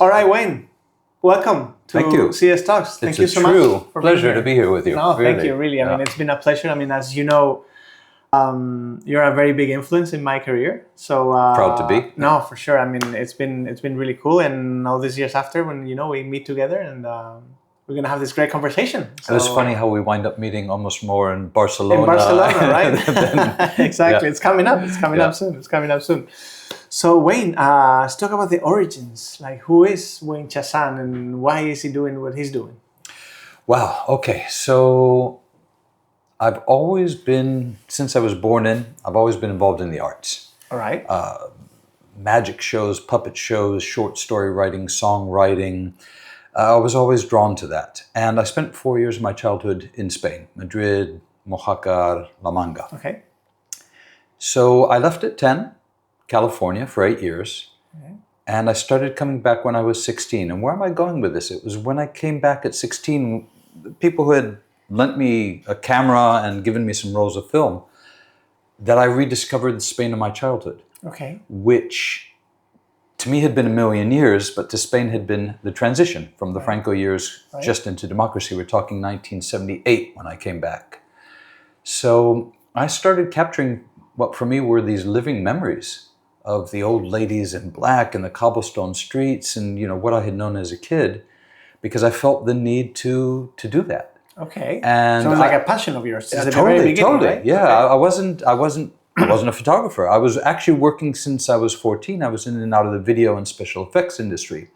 All right, Wayne, welcome to Thank you. CS Talks. Thank It's you a so much. true for pleasure being to be here with you. No, thank really. you, really. I mean, it's been a pleasure. I mean, as you know, you're a very big influence in my career. So Proud to be. No, for sure. I mean, it's been really cool. And all these years after, when we meet together and we're gonna have this great conversation. So, It was funny how we wind up meeting almost more in Barcelona. in Barcelona, right? than- Exactly. Yeah. It's coming up. It's coming Yeah. up soon. It's coming up soon. So Wayne, let's talk about the origins. Like, who is Wayne Chasan and why is he doing what he's doing? Wow. Okay. So I've always been, since I was born in, I've always been involved in the arts. All right. Magic shows, puppet shows, short story writing, songwriting. I was always drawn to that. And I spent 4 years of my childhood in Spain, Madrid, Mojácar, La Manga. Okay. So I left at 10, California, for 8 years. Okay. And I started coming back when I was 16. And where am I going with this? It was when I came back at 16, the people who had lent me a camera and given me some rolls of film, that I rediscovered the Spain of my childhood, Okay. which to me had been a million years, but to Spain had been the transition from the Franco years Right. just into democracy. We're talking 1978 when I came back. So I started capturing what for me were these living memories of the old ladies in black and the cobblestone streets and what I had known as a kid, because I felt the need to do that. Okay. And so it was like a passion of yours since the totally, very beginning, totally. right? Yeah, Okay. I wasn't a photographer. I was actually working since I was 14. I was in and out of the video and special effects industry.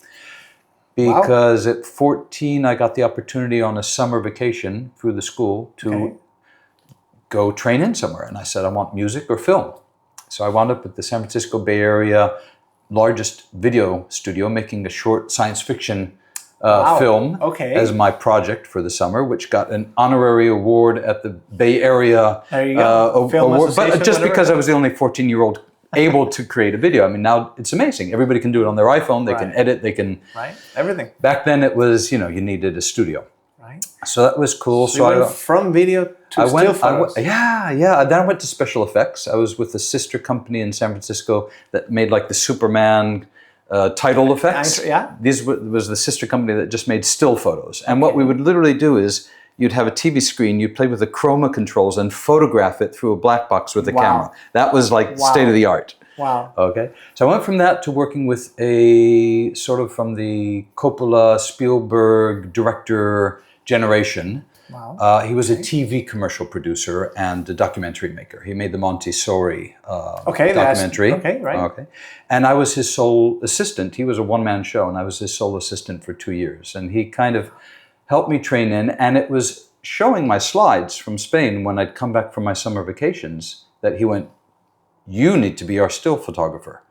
Because at 14, I got the opportunity on a summer vacation through the school to go train in somewhere. And I said, I want music or film. So I wound up at the San Francisco Bay Area largest video studio making a short science fiction film as my project for the summer, which got an honorary award at the Bay Area There you go. Film award. Association, But just whatever. because I was the only 14-year-old able to create a video. I mean, now it's amazing. Everybody can do it on their iPhone. They can edit. They can. Right. Everything. Back then, it was you needed a studio. Right. So that was cool. So you went from video to still photos. Yeah. Then I went to special effects. I was with a sister company in San Francisco that made like the Superman title effects. Yeah. This was the sister company that just made still photos. And what we would literally do is you'd have a TV screen, you'd play with the chroma controls and photograph it through a black box with a camera. That was like state of the art. Wow. Okay. So I went from that to working with a sort of from the Coppola, Spielberg director generation. Wow. He was a TV commercial producer and a documentary maker. He made the Montessori documentary. Okay. And I was his sole assistant. He was a one-man show, and I was his sole assistant for 2 years. And he kind of helped me train in, and it was showing my slides from Spain when I'd come back from my summer vacations that he went, you need to be our still photographer.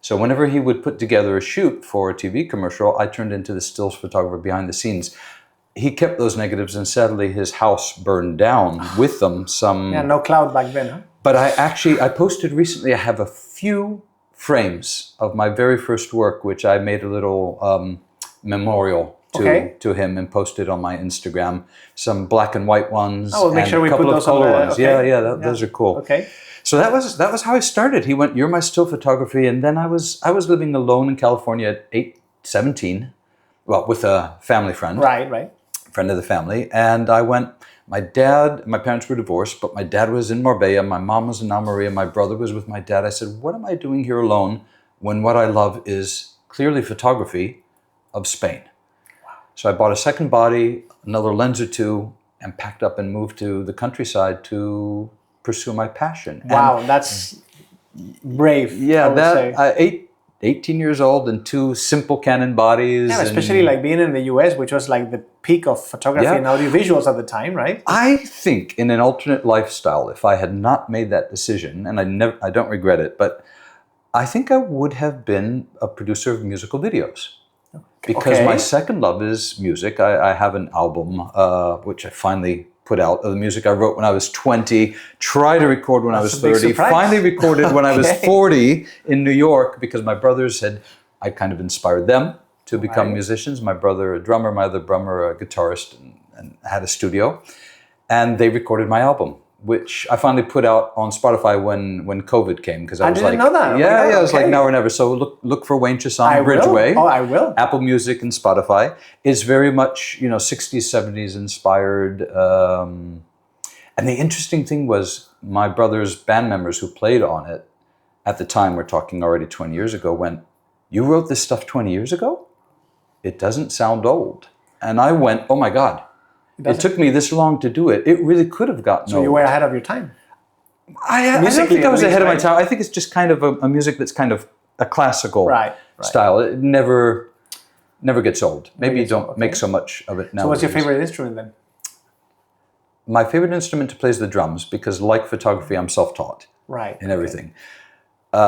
So whenever he would put together a shoot for a TV commercial, I turned into the stills photographer behind the scenes. He kept those negatives, and sadly his house burned down with them. No cloud back then, huh? But I posted recently, I have a few frames of my very first work, which I made a little memorial to him and posted on my Instagram. Some black and white ones. Oh, we'll make and sure we a couple put of those on color the- ones. okay. Yeah, those are cool. Okay. So that was how I started. He went, you're my still photography. And then I was living alone in California at 17, well, with a family friend. Right. Friend of the family. And I went, my parents were divorced, but my dad was in Marbella, my mom was in Almeria, my brother was with my dad. I said, what am I doing here alone when what I love is clearly photography of Spain? Wow. So I bought a second body, another lens or two, and packed up and moved to the countryside to pursue my passion. Wow, And that's brave. yeah, I would say. 18 years old and two simple Canon bodies. Yeah, especially like being in the US, which was like the peak of photography and audiovisuals at the time, right? I think in an alternate lifestyle, if I had not made that decision, and I don't regret it, but I think I would have been a producer of musical videos. Because my second love is music. I have an album, which I finally put out, of the music I wrote when I was 20, tried to record when I was 30, finally recorded when I was 40 in New York, because my brothers I kind of inspired them to become musicians. My brother, a drummer, my other drummer, a guitarist, and had a studio. And they recorded my album. which I finally put out on Spotify when COVID came, because I was didn't like, know that. I was like, now or never. So look for Wayne Chasan Bridgeway. Oh, I will. Apple Music and Spotify. It's very much 60s, 70s inspired. And the interesting thing was, my brother's band members who played on it at the time, we're talking already 20 years ago, went, "You wrote this stuff 20 years ago? It doesn't sound old." And I went, "Oh my God. It took me this long to do it. It really could have gotten old." So you were ahead of your time. I don't think I was ahead of my time. I think it's just kind of a music that's kind of a classical style. It never gets old. Maybe you don't make so much of it now. So what's your favorite instrument then? My favorite instrument to play is the drums, because like photography, I'm self-taught in everything.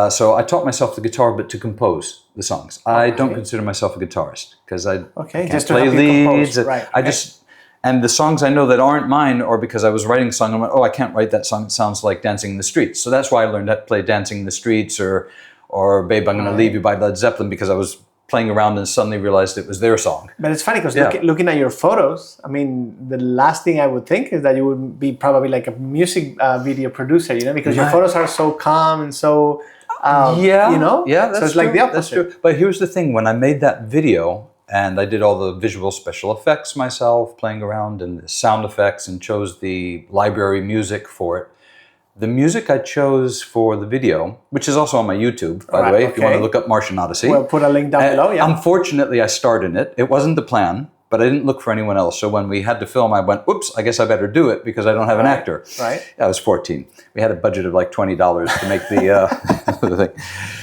So I taught myself the guitar, but to compose the songs. I don't consider myself a guitarist, because I can't play leads. And the songs I know that aren't mine, or because I was writing a song, I went, "Oh, I can't write that song. It sounds like Dancing in the Streets." So that's why I learned how to play Dancing in the Streets or Babe, I'm Gonna Leave You by Led Zeppelin, because I was playing around and suddenly realized it was their song. But it's funny, because looking at your photos, I mean, the last thing I would think is that you would be probably like a music video producer, because your photos are so calm and so, that's so it's like the opposite. That's true. But here's the thing, when I made that video, and I did all the visual special effects myself, playing around, and the sound effects, and chose the library music for it. The music I chose for the video, which is also on my YouTube, by the way, if you want to look up Martian Odyssey. We'll put a link down below, Unfortunately, I starred in it. It wasn't the plan, but I didn't look for anyone else. So when we had to film, I went, "Oops, I guess I better do it, because I don't have an actor." I was 14. We had a budget of like $20 to make the thing.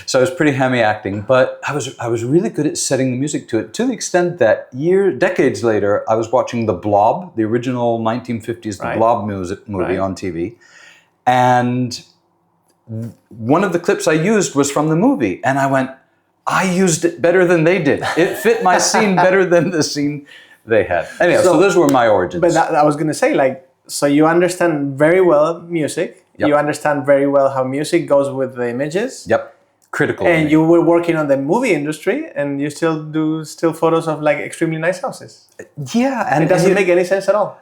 So I was pretty hammy acting, but I was really good at setting the music to it, to the extent that decades later, I was watching The Blob, the original 1950s The Blob movie on TV. And one of the clips I used was from the movie. And I went, I used it better than they did. It fit my scene better than the scene they had. Anyway, so those were my origins. But I was going to say, so you understand very well music. Yep. You understand very well how music goes with the images. Yep. Critical. And you were working on the movie industry, and you still do photos of extremely nice houses. Yeah. And it doesn't make any sense at all.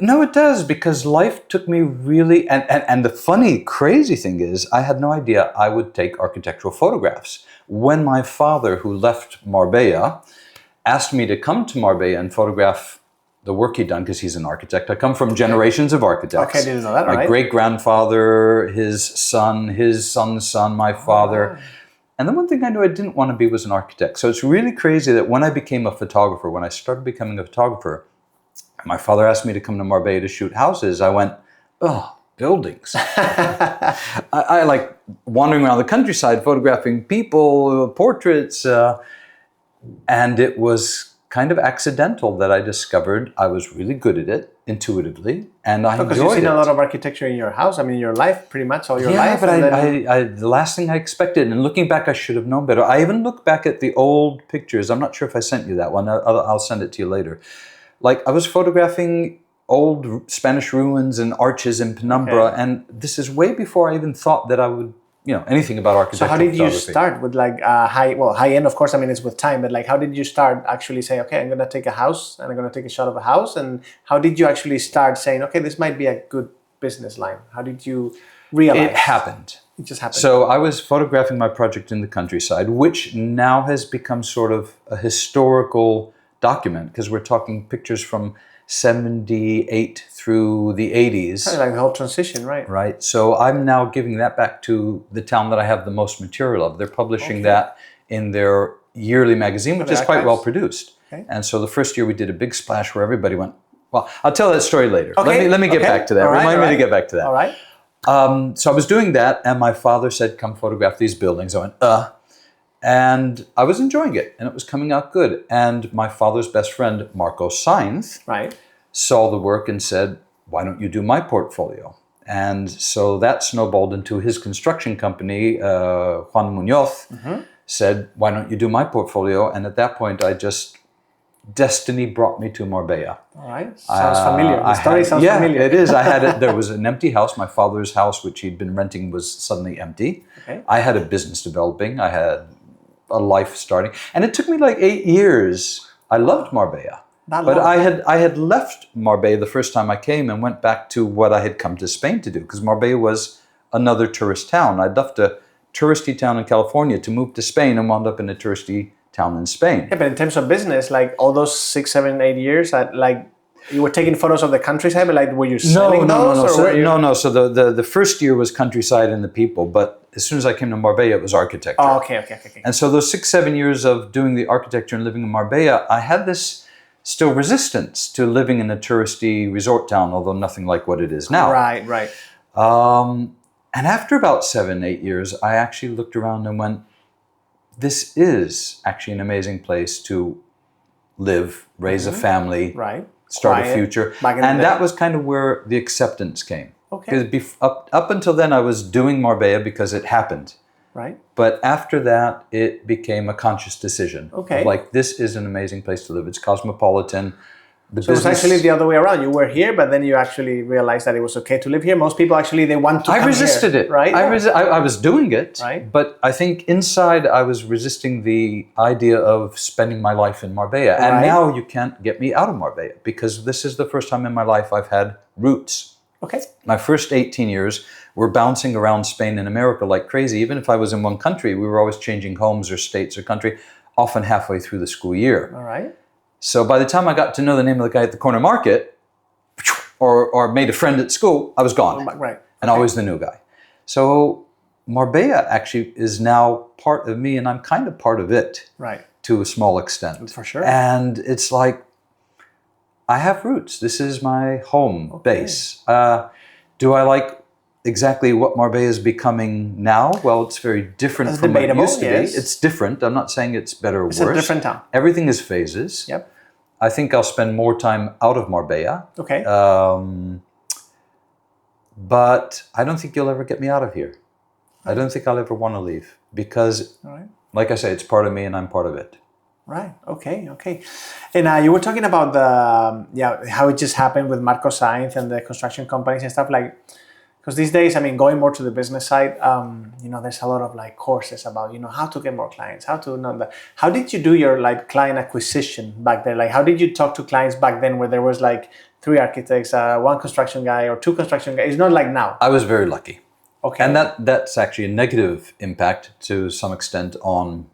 No, it does, because life took me really, and the funny, crazy thing is, I had no idea I would take architectural photographs. When my father, who left Marbella, asked me to come to Marbella and photograph the work he'd done, because he's an architect. I come from generations of architects. Okay, I didn't know that, My great-grandfather, his son's son, my father. And the one thing I knew I didn't want to be was an architect. So it's really crazy that when I became a photographer, when I started becoming a photographer, my father asked me to come to Marbella to shoot houses. I went, "Oh, buildings." I like wandering around the countryside, photographing people, portraits. And it was kind of accidental that I discovered I was really good at it, intuitively, and I enjoyed it. Because you've seen a lot of architecture in your house. I mean, your life, pretty much all your life. Yeah, but the last thing I expected, and looking back, I should have known better. I even looked back at the old pictures. I'm not sure if I sent you that one. I'll send it to you later. I was photographing old Spanish ruins and arches in Penumbra, and this is way before I even thought that I would, anything about architecture. So how did you start with high end? Of course, I mean, it's with time, but how did you start actually saying, okay, I'm going to take a house and I'm going to take a shot of a house? And how did you actually start saying, okay, this might be a good business line? How did you realize? It happened. It just happened. So I was photographing my project in the countryside, which now has become sort of a historical document, because we're talking pictures from 78 through the 80s. Kind of like the whole transition, right? Right. So I'm now giving that back to the town that I have the most material of. They're publishing that in their yearly magazine, which is quite well produced. Okay. And so the first year we did a big splash where everybody went, well, I'll tell that story later. Okay. Let me get back to that. Remind me to get back to that. All right. So I was doing that, and my father said, come photograph these buildings. I went, And I was enjoying it, and it was coming out good. And my father's best friend, Marco Sainz, saw the work and said, why don't you do my portfolio? And so that snowballed into his construction company, Juan Munoz, said, why don't you do my portfolio? And at that point, destiny brought me to Marbella. All right. Sounds familiar. The story sounds familiar. Yeah, it is. There was an empty house. My father's house, which he'd been renting, was suddenly empty. Okay. I had a business developing. I had a life starting. And it took me 8 years. I loved Marbella. But I had left Marbella the first time I came and went back to what I had come to Spain to do, because Marbella was another tourist town. I'd left a touristy town in California to move to Spain and wound up in a touristy town in Spain. Yeah, but in terms of business, like all those 6, 7, 8 years, like you were taking photos of the countryside, but like were you selling those? No. So the first year was countryside and the people, but as soon as I came to Marbella, it was architecture. Oh, okay. And so those 6, 7 years of doing the architecture and living in Marbella, I had this still resistance to living in a touristy resort town, although nothing like what it is now. Right. And after about 7, 8 years, I actually looked around and went, this is actually an amazing place to live, raise a family, start a future. And that was kind of where the acceptance came. Okay. Because up until then, I was doing Marbella because it happened. Right. But after that, it became a conscious decision. Okay. Like, this is an amazing place to live. It's cosmopolitan. So it's actually the other way around. You were here, but then you actually realized that it was okay to live here. Most people actually, they want to come here. I resisted it. Right? I was doing it. Right. But I think inside I was resisting the idea of spending my life in Marbella. And now you can't get me out of Marbella, because this is the first time in my life I've had roots. Okay. My first 18 years were bouncing around Spain and America like crazy. Even if I was in one country, we were always changing homes or states or country, often halfway through the school year. All right. So by the time I got to know the name of the guy at the corner market, or made a friend at school, I was gone. Right. And always the new guy. So Marbella actually is now part of me, and I'm kind of part of it. Right. To a small extent. For sure. And it's like, I have roots. This is my home base. Do I like exactly what Marbella is becoming now? Well, it's very different from what it used to be. It's different. I'm not saying it's better or worse. It's a different town. Everything is phases. Yep. I think I'll spend more time out of Marbella. Okay. But I don't think you'll ever get me out of here. I don't think I'll ever want to leave, because, like I say, it's part of me and I'm part of it. Right. Okay. And you were talking about how it just happened with Marco Sainz and the construction companies and stuff, like, because these days, I mean, going more to the business side, there's a lot of like courses about, how to get more clients, how to know that. How did you do your like client acquisition back there? Like, how did you talk to clients back then where there was like 3 architects, 1 construction guy or 2 construction guys? It's not like now. I was very lucky. Okay. And that's actually a negative impact to some extent on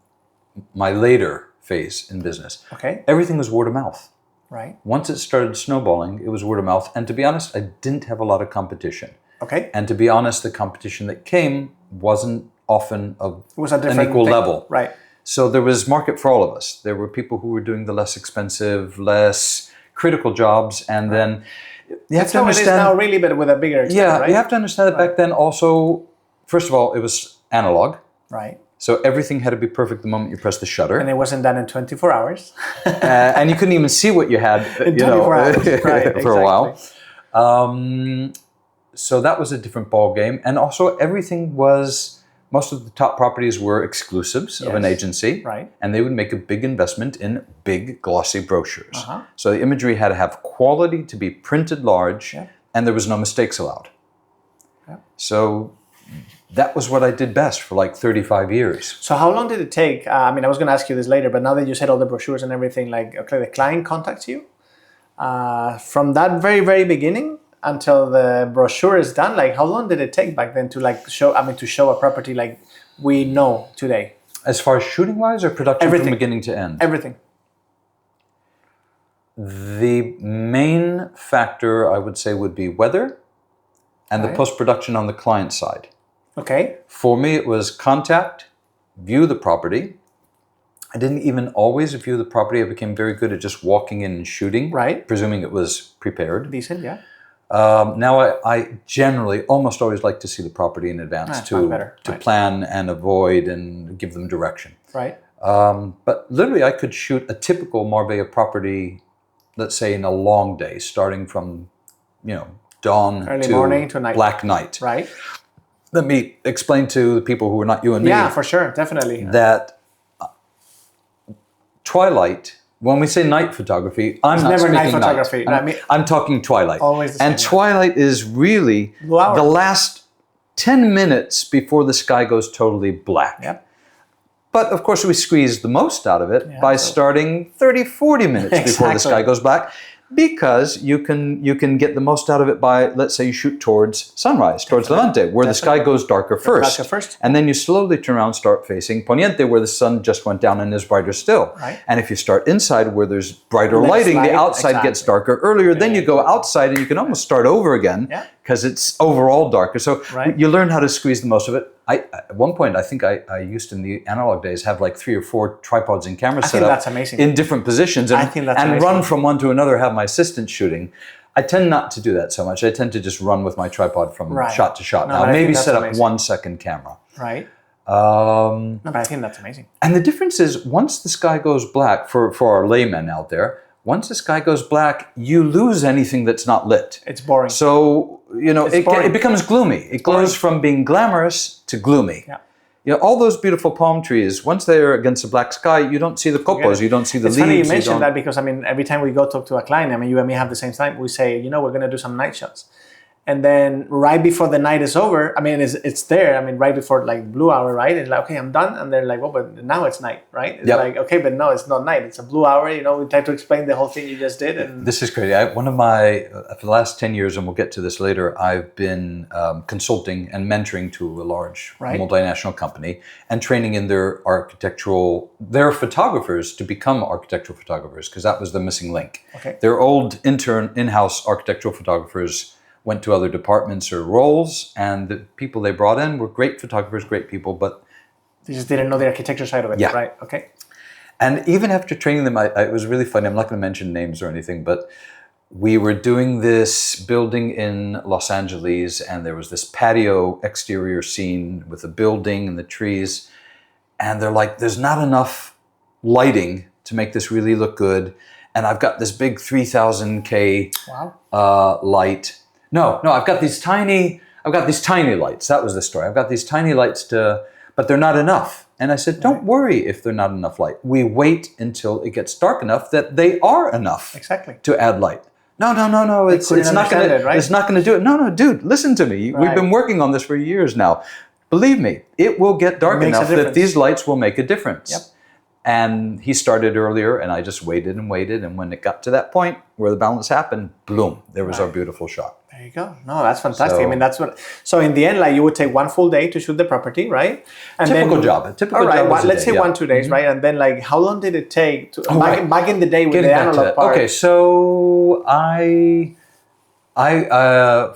my later phase in business. Okay. Everything was word of mouth. Right. Once it started snowballing, it was word of mouth. And to be honest, I didn't have a lot of competition. Okay. And to be honest, the competition that came wasn't often of an equal level. Right. So there was market for all of us. There were people who were doing the less expensive, less critical jobs. And then you have to understand. It is now really, but with a bigger extent, right? You have to understand that back then also, first of all, it was analog. Right. So everything had to be perfect the moment you press the shutter. And it wasn't done in 24 hours. And you couldn't even see what you had in 24 hours. Right, for a while. So that was a different ball game. And also everything was, most of the top properties were exclusives of an agency. Right. And they would make a big investment in big glossy brochures. So the imagery had to have quality to be printed large, and there was no mistakes allowed. So that was what I did best for like 35 years. So how long did it take? I was going to ask you this later, but now that you said all the brochures and everything, like, okay, the client contacts you from that very, very beginning until the brochure is done. Like, how long did it take back then to like show a property like we know today? As far as shooting wise or production from beginning to end? Everything. The main factor I would say would be weather and the post-production on the client side. Okay. For me, it was contact, view the property. I didn't even always view the property. I became very good at just walking in and shooting, presuming it was prepared. Decent, yeah. Now I generally almost always like to see the property in advance to plan and avoid and give them direction. Right. But literally, I could shoot a typical Marbella property, let's say in a long day, starting from dawn early morning to night. Black night. Right. Let me explain to the people who are not you and me. Yeah, for sure, definitely. That Twilight, when we say night photography, I'm not speaking night photography. I'm talking Twilight. Always the same. And Twilight is really the last 10 minutes before the sky goes totally black. Yep. But of course, we squeeze the most out of it by starting 30, 40 minutes before the sky goes black, because you can get the most out of it by, let's say you shoot towards sunrise, towards Levante, where the sky goes darker first. And then you slowly turn around, start facing Poniente, where the sun just went down and is brighter still. Right. And if you start inside, where there's brighter lighting, the outside gets darker earlier. Then you go outside and you can almost start over again, because it's overall darker. So you learn how to squeeze the most of it. At one point, I think I used in the analog days have like 3 or 4 tripods and cameras set up in different positions, and run from one to another, have my assistant shooting. I tend not to do that so much. I tend to just run with my tripod from shot to shot. Now, maybe set up 1 second camera. Right. No, but I think that's amazing. And the difference is, once the sky goes black, for our laymen out there, once the sky goes black, you lose anything that's not lit. It's boring. So, it becomes gloomy. It goes from being glamorous to gloomy. Yeah. All those beautiful palm trees, once they're against a black sky, you don't see the copos, you don't see the leaves. It's funny you mentioned that, because, every time we go talk to a client, you and me have the same time, we say, we're going to do some night shots. And then right before the night is over, it's there. Right before like blue hour, right? It's like, okay, I'm done. And they're like, well, but now it's night, right? It's like, okay, but no, it's not night. It's a blue hour. We try to explain the whole thing you just did. And this is crazy. One of my, for the last 10 years, and we'll get to this later, I've been consulting and mentoring to a large multinational company and training in their photographers to become architectural photographers, because that was the missing link. Okay. Their old in-house architectural photographers went to other departments or roles, and the people they brought in were great photographers, great people, but they just didn't know the architecture side of it. Right. Okay. And even after training them, it was really funny. I'm not going to mention names or anything, but we were doing this building in Los Angeles, and there was this patio exterior scene with the building and the trees, and they're like, there's not enough lighting to make this really look good, and I've got this big 3000K light. No, I've got these tiny lights. That was the story. I've got these tiny lights but they're not enough. And I said, don't worry if they're not enough light. We wait until it gets dark enough that they are enough to add light. No. It's not going to do it. No, dude, listen to me. We've been working on this for years now. Believe me, it will get dark enough that these lights will make a difference. Yep. And he started earlier, and I just waited. And when it got to that point where the balance happened, boom, there was our beautiful shot. There you go. No, that's fantastic. That's what. So in the end, like, you would take 1 full day to shoot the property, right? And typical job. Let's say 1, 2 days, right? And then, like, how long did it take to back in the day with the analog part? Okay, so I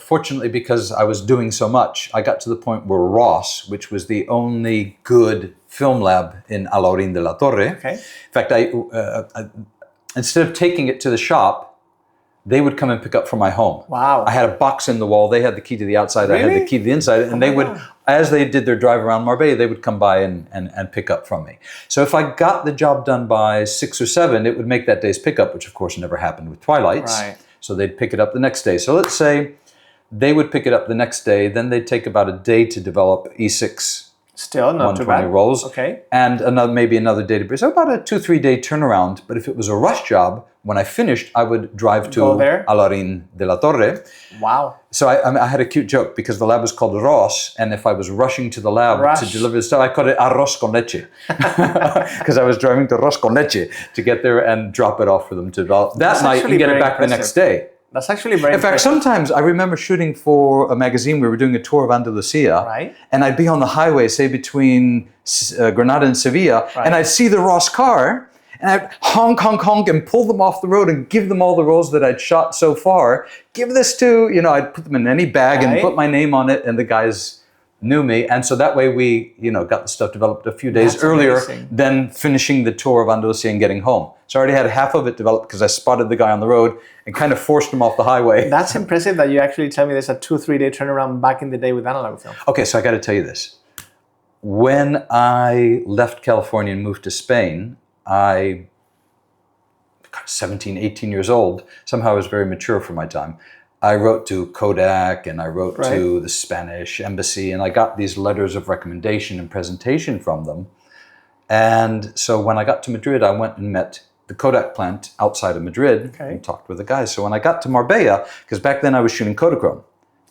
fortunately, because I was doing so much, I got to the point where Ross, which was the only good film lab in Alaurín de la Torre. Okay. In fact, I instead of taking it to the shop, they would come and pick up from my home. Wow. I had a box in the wall. They had the key to the outside. Really? I had the key to the inside. And they would, as they did their drive around Marbella, they would come by and pick up from me. So if I got the job done by 6 or 7, it would make that day's pickup, which of course never happened with Twilights. Right. So they'd pick it up the next day. So let's say they would pick it up the next day. Then they'd take about a day to develop E6. Still not too bad. rolls. Okay. And maybe another day to bring. So about a 2-3 day turnaround. But if it was a rush job, when I finished, I would drive to Alaurín de la Torre. Wow. So I had a cute joke, because the lab was called Ross, and if I was rushing to the lab to deliver the stuff, I called it arroz con leche. Because I was driving to arroz con leche to get there and drop it off for them to develop that night and get it back the next day. That's actually very In fact, sometimes I remember shooting for a magazine. We were doing a tour of Andalusia. Right. And I'd be on the highway, say between Granada and Sevilla, and I'd see the Ross car, and I'd honk, and pull them off the road and give them all the rolls that I'd shot so far. Give this to, I'd put them in any bag and put my name on it, and the guys knew me. And so that way we, got the stuff developed a few days earlier than finishing the tour of Andalusia and getting home. So I already had half of it developed because I spotted the guy on the road and kind of forced him off the highway. That's impressive that you actually tell me there's a 2-3 day turnaround back in the day with analog film. Okay, so I got to tell you this. When I left California and moved to Spain, 17, 18 years old, somehow I was very mature for my time. I wrote to Kodak and I wrote to the Spanish embassy, and I got these letters of recommendation and presentation from them. And so when I got to Madrid, I went and met the Kodak plant outside of Madrid and talked with the guys. So when I got to Marbella, because back then I was shooting Kodachrome.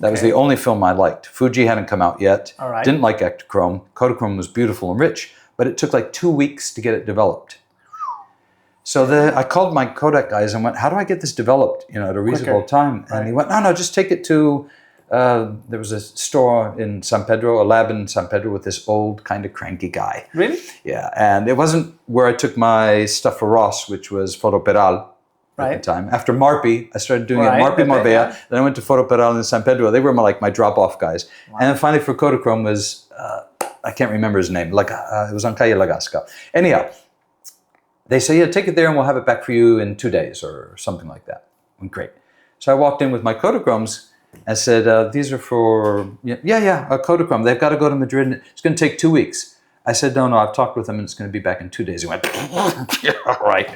That was the only film I liked. Fuji hadn't come out yet. Didn't like Ektachrome. Kodachrome was beautiful and rich. but it took like 2 weeks to get it developed. So I called my Kodak guys and went, how do I get this developed, at a reasonable time? And he went, no, just take it to, there was a store in San Pedro, a lab in San Pedro with this old kind of cranky guy. Really? Yeah, and it wasn't where I took my stuff for Ross, which was Fotoperal at the time. After Marpi, I started doing it Marpi, Marbella. Then I went to Fotoperal in San Pedro. They were my drop-off guys. Wow. And then finally for Kodachrome was, I can't remember his name. It was on Calle Lagasca. Anyhow, they say, yeah, take it there and we'll have it back for you in 2 days or something like that. Went, great. So I walked in with my Kodachromes and said, these are for, a Kodachrome. They've got to go to Madrid. It's going to take 2 weeks. I said, no, I've talked with them and it's going to be back in 2 days. He went, yeah, all right.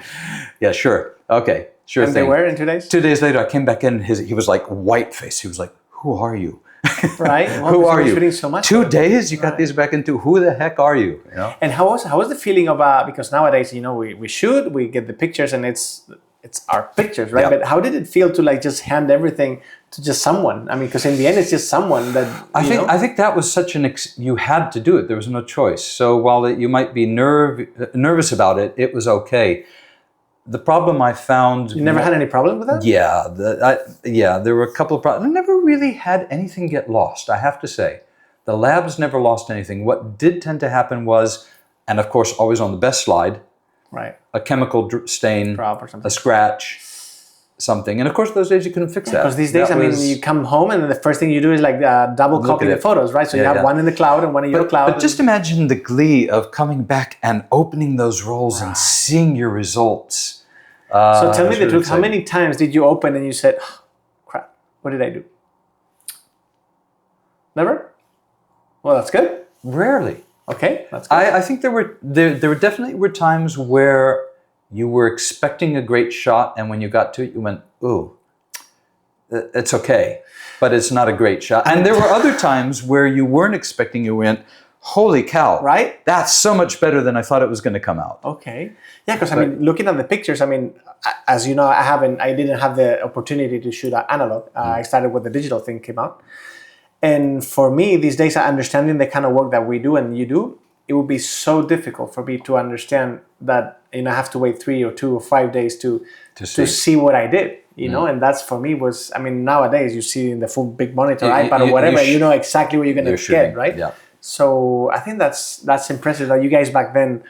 Yeah, sure. Okay, sure and thing. And they were in 2 days? 2 days later, I came back in. He was like white-faced. He was like, who are you? Right. Well, who are you? So much 2 days? You got these back in 2. Who the heck are you? And how was the feeling of because nowadays we shoot, we get the pictures, and it's our pictures, right? But how did it feel to just hand everything to just someone? I mean, because in the end, it's just someone that I think that was such you had to do it. There was no choice. So while you might be nervous about it, it was okay. The problem I found... You never had any problem with that? Yeah, there were a couple of problems. I never really had anything get lost, I have to say. The labs never lost anything. What did tend to happen was, and of course always on the best slide, right, a chemical stain, a scratch, something. And of course those days you couldn't fix that. Because these days, you come home and the first thing you do is double copy the photos, right? So you have one in the cloud and one in your cloud. But just imagine the glee of coming back and opening those rolls and seeing your results. So tell me the truth, how many times did you open and you said, oh, crap, what did I do? Never? Well, that's good. Rarely. Okay, that's good. I think there were definitely times where you were expecting a great shot, and when you got to it, you went, ooh, it's okay, but it's not a great shot. And there were other times where you weren't expecting, you went, holy cow, right? That's so much better than I thought it was going to come out. Okay. Yeah, because looking at the pictures, as you know, I didn't have the opportunity to shoot analog. I started with the digital thing came out. And for me, these days, understanding the kind of work that we do and you do, it would be so difficult for me to understand that I have to wait 3 or 2 or 5 days to see what I did. And that's for me was, nowadays you see in the full big monitor, iPad or whatever, you know exactly what you're going to get, right? Yeah. So I think that's impressive that you guys back then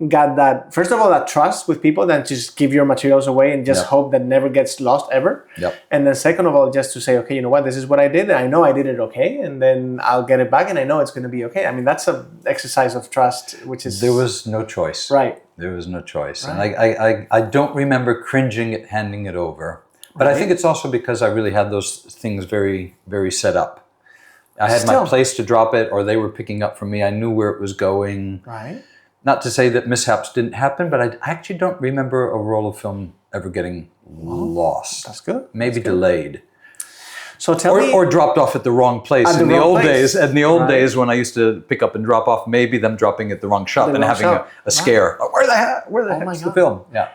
got that, first of all, that trust with people that just give your materials away and just hope that never gets lost ever. Yep. And then second of all, just to say, okay, you know what, this is what I did. And I know I did it okay. And then I'll get it back and I know it's going to be okay. That's an exercise of trust, which is... There was no choice. Right. There was no choice. Right. And I don't remember cringing at handing it over. But I think it's also because I really had those things very, very set up. I had my place to drop it, or they were picking up from me. I knew where it was going. Right. Not to say that mishaps didn't happen, but I actually don't remember a roll of film ever getting lost. That's good. Maybe delayed. So tell me, or dropped off at the wrong place. In the old days, when I used to pick up and drop off, maybe them dropping at the wrong shop and having a scare. Oh, where the heck's the film? Yeah.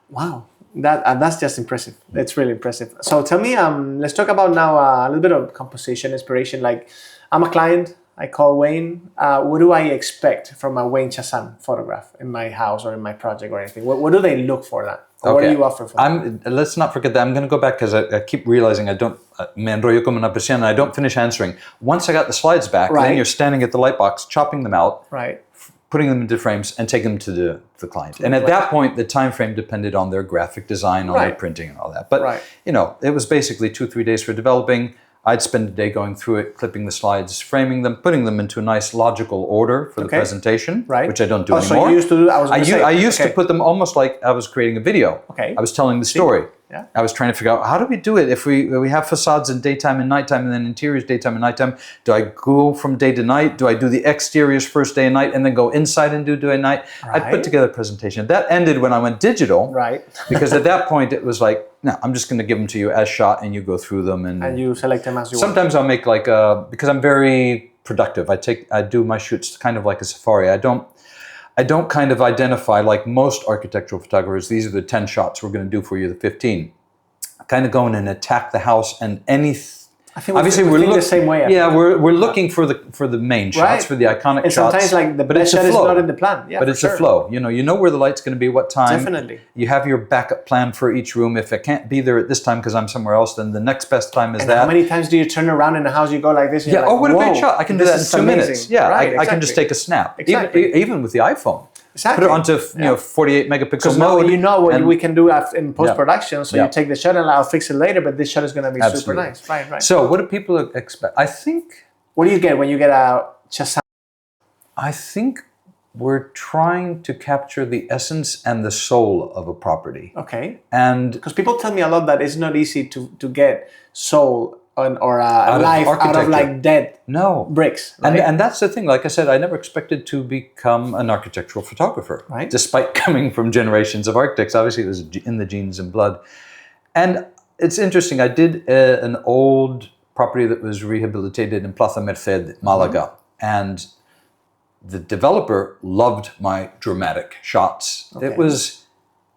Wow. That's just impressive. It's really impressive. So tell me, let's talk about now a little bit of composition, inspiration. Like, I'm a client. I call Wayne. What do I expect from a Wayne Chasan photograph in my house or in my project or anything? What do they look for that? Or what do you offer for that? Let's not forget that. I'm going to go back because I keep realizing I don't, me enrollo como una persiana, and I don't finish answering. Once I got the slides back, then you're standing at the light box, chopping them out, putting them into frames, and taking them to the client. And at that point, the time frame depended on their graphic design, on their printing and all that. But, it was basically 2-3 days for developing. I'd spend a day going through it, clipping the slides, framing them, putting them into a nice logical order for the presentation, which I don't do anymore. So you used to do that? I used to put them almost like I was creating a video. Okay. I was telling the story. Yeah. I was trying to figure out, how do we do it? If we have facades in daytime and nighttime, and then interiors daytime and nighttime, do I go from day to night? Do I do the exteriors first day and night, and then go inside and do day and night? I put together a presentation. That ended when I went digital. Right. Because at that point, it was like, no, I'm just going to give them to you as shot, and you go through them. And you select them as you want. Sometimes I'll make because I'm very productive. I do my shoots kind of like a safari. I don't kind of identify like most architectural photographers. These are the 10 shots we're going to do for you, the 15. I kind of go in and attack the house and any I think obviously we're looking the same way. We're looking for the main shots, for the iconic and shots. Sometimes like the best shot is not in the plan. Yeah, but it's a flow. You know where the light's going to be, what time. Definitely. You have your backup plan for each room. If I can't be there at this time because I'm somewhere else, then the next best time is that. How many times do you turn around in the house? You go like this. And yeah. What a great shot! I can do that in 2 minutes. Yeah. I can just take a snap. Exactly. Even with the iPhone. Exactly. Put it onto 48 megapixel mode. You know what we can do in post production. So you take the shot and I'll fix it later. But this shot is going to be super nice. Right. So what do people expect? I think. What do you get when you get a Chasan? I think we're trying to capture the essence and the soul of a property. Okay. And because people tell me a lot that it's not easy to get soul or a life out of like dead bricks. Right? And that's the thing. Like I said, I never expected to become an architectural photographer. Right. Despite coming from generations of architects. Obviously, it was in the genes and blood. And it's interesting. I did an old property that was rehabilitated in Plaza Merced, Malaga. And the developer loved my dramatic shots. Okay. It was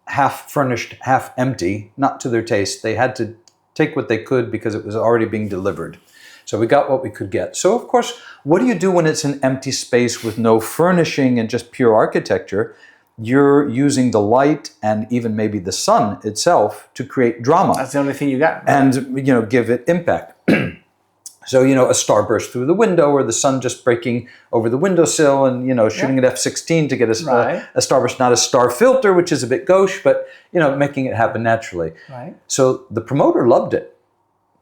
half furnished, half empty, not to their taste. They had to take what they could because it was already being delivered. So we got what we could get. So of course, what do you do when it's an empty space with no furnishing and just pure architecture? You're using the light and even maybe the sun itself to create drama. That's the only thing you got. Right? And give it impact. So, a starburst through the window or the sun just breaking over the windowsill and, shooting at f/16 to get a starburst, not a star filter, which is a bit gauche, but, making it happen naturally. Right. So the promoter loved it,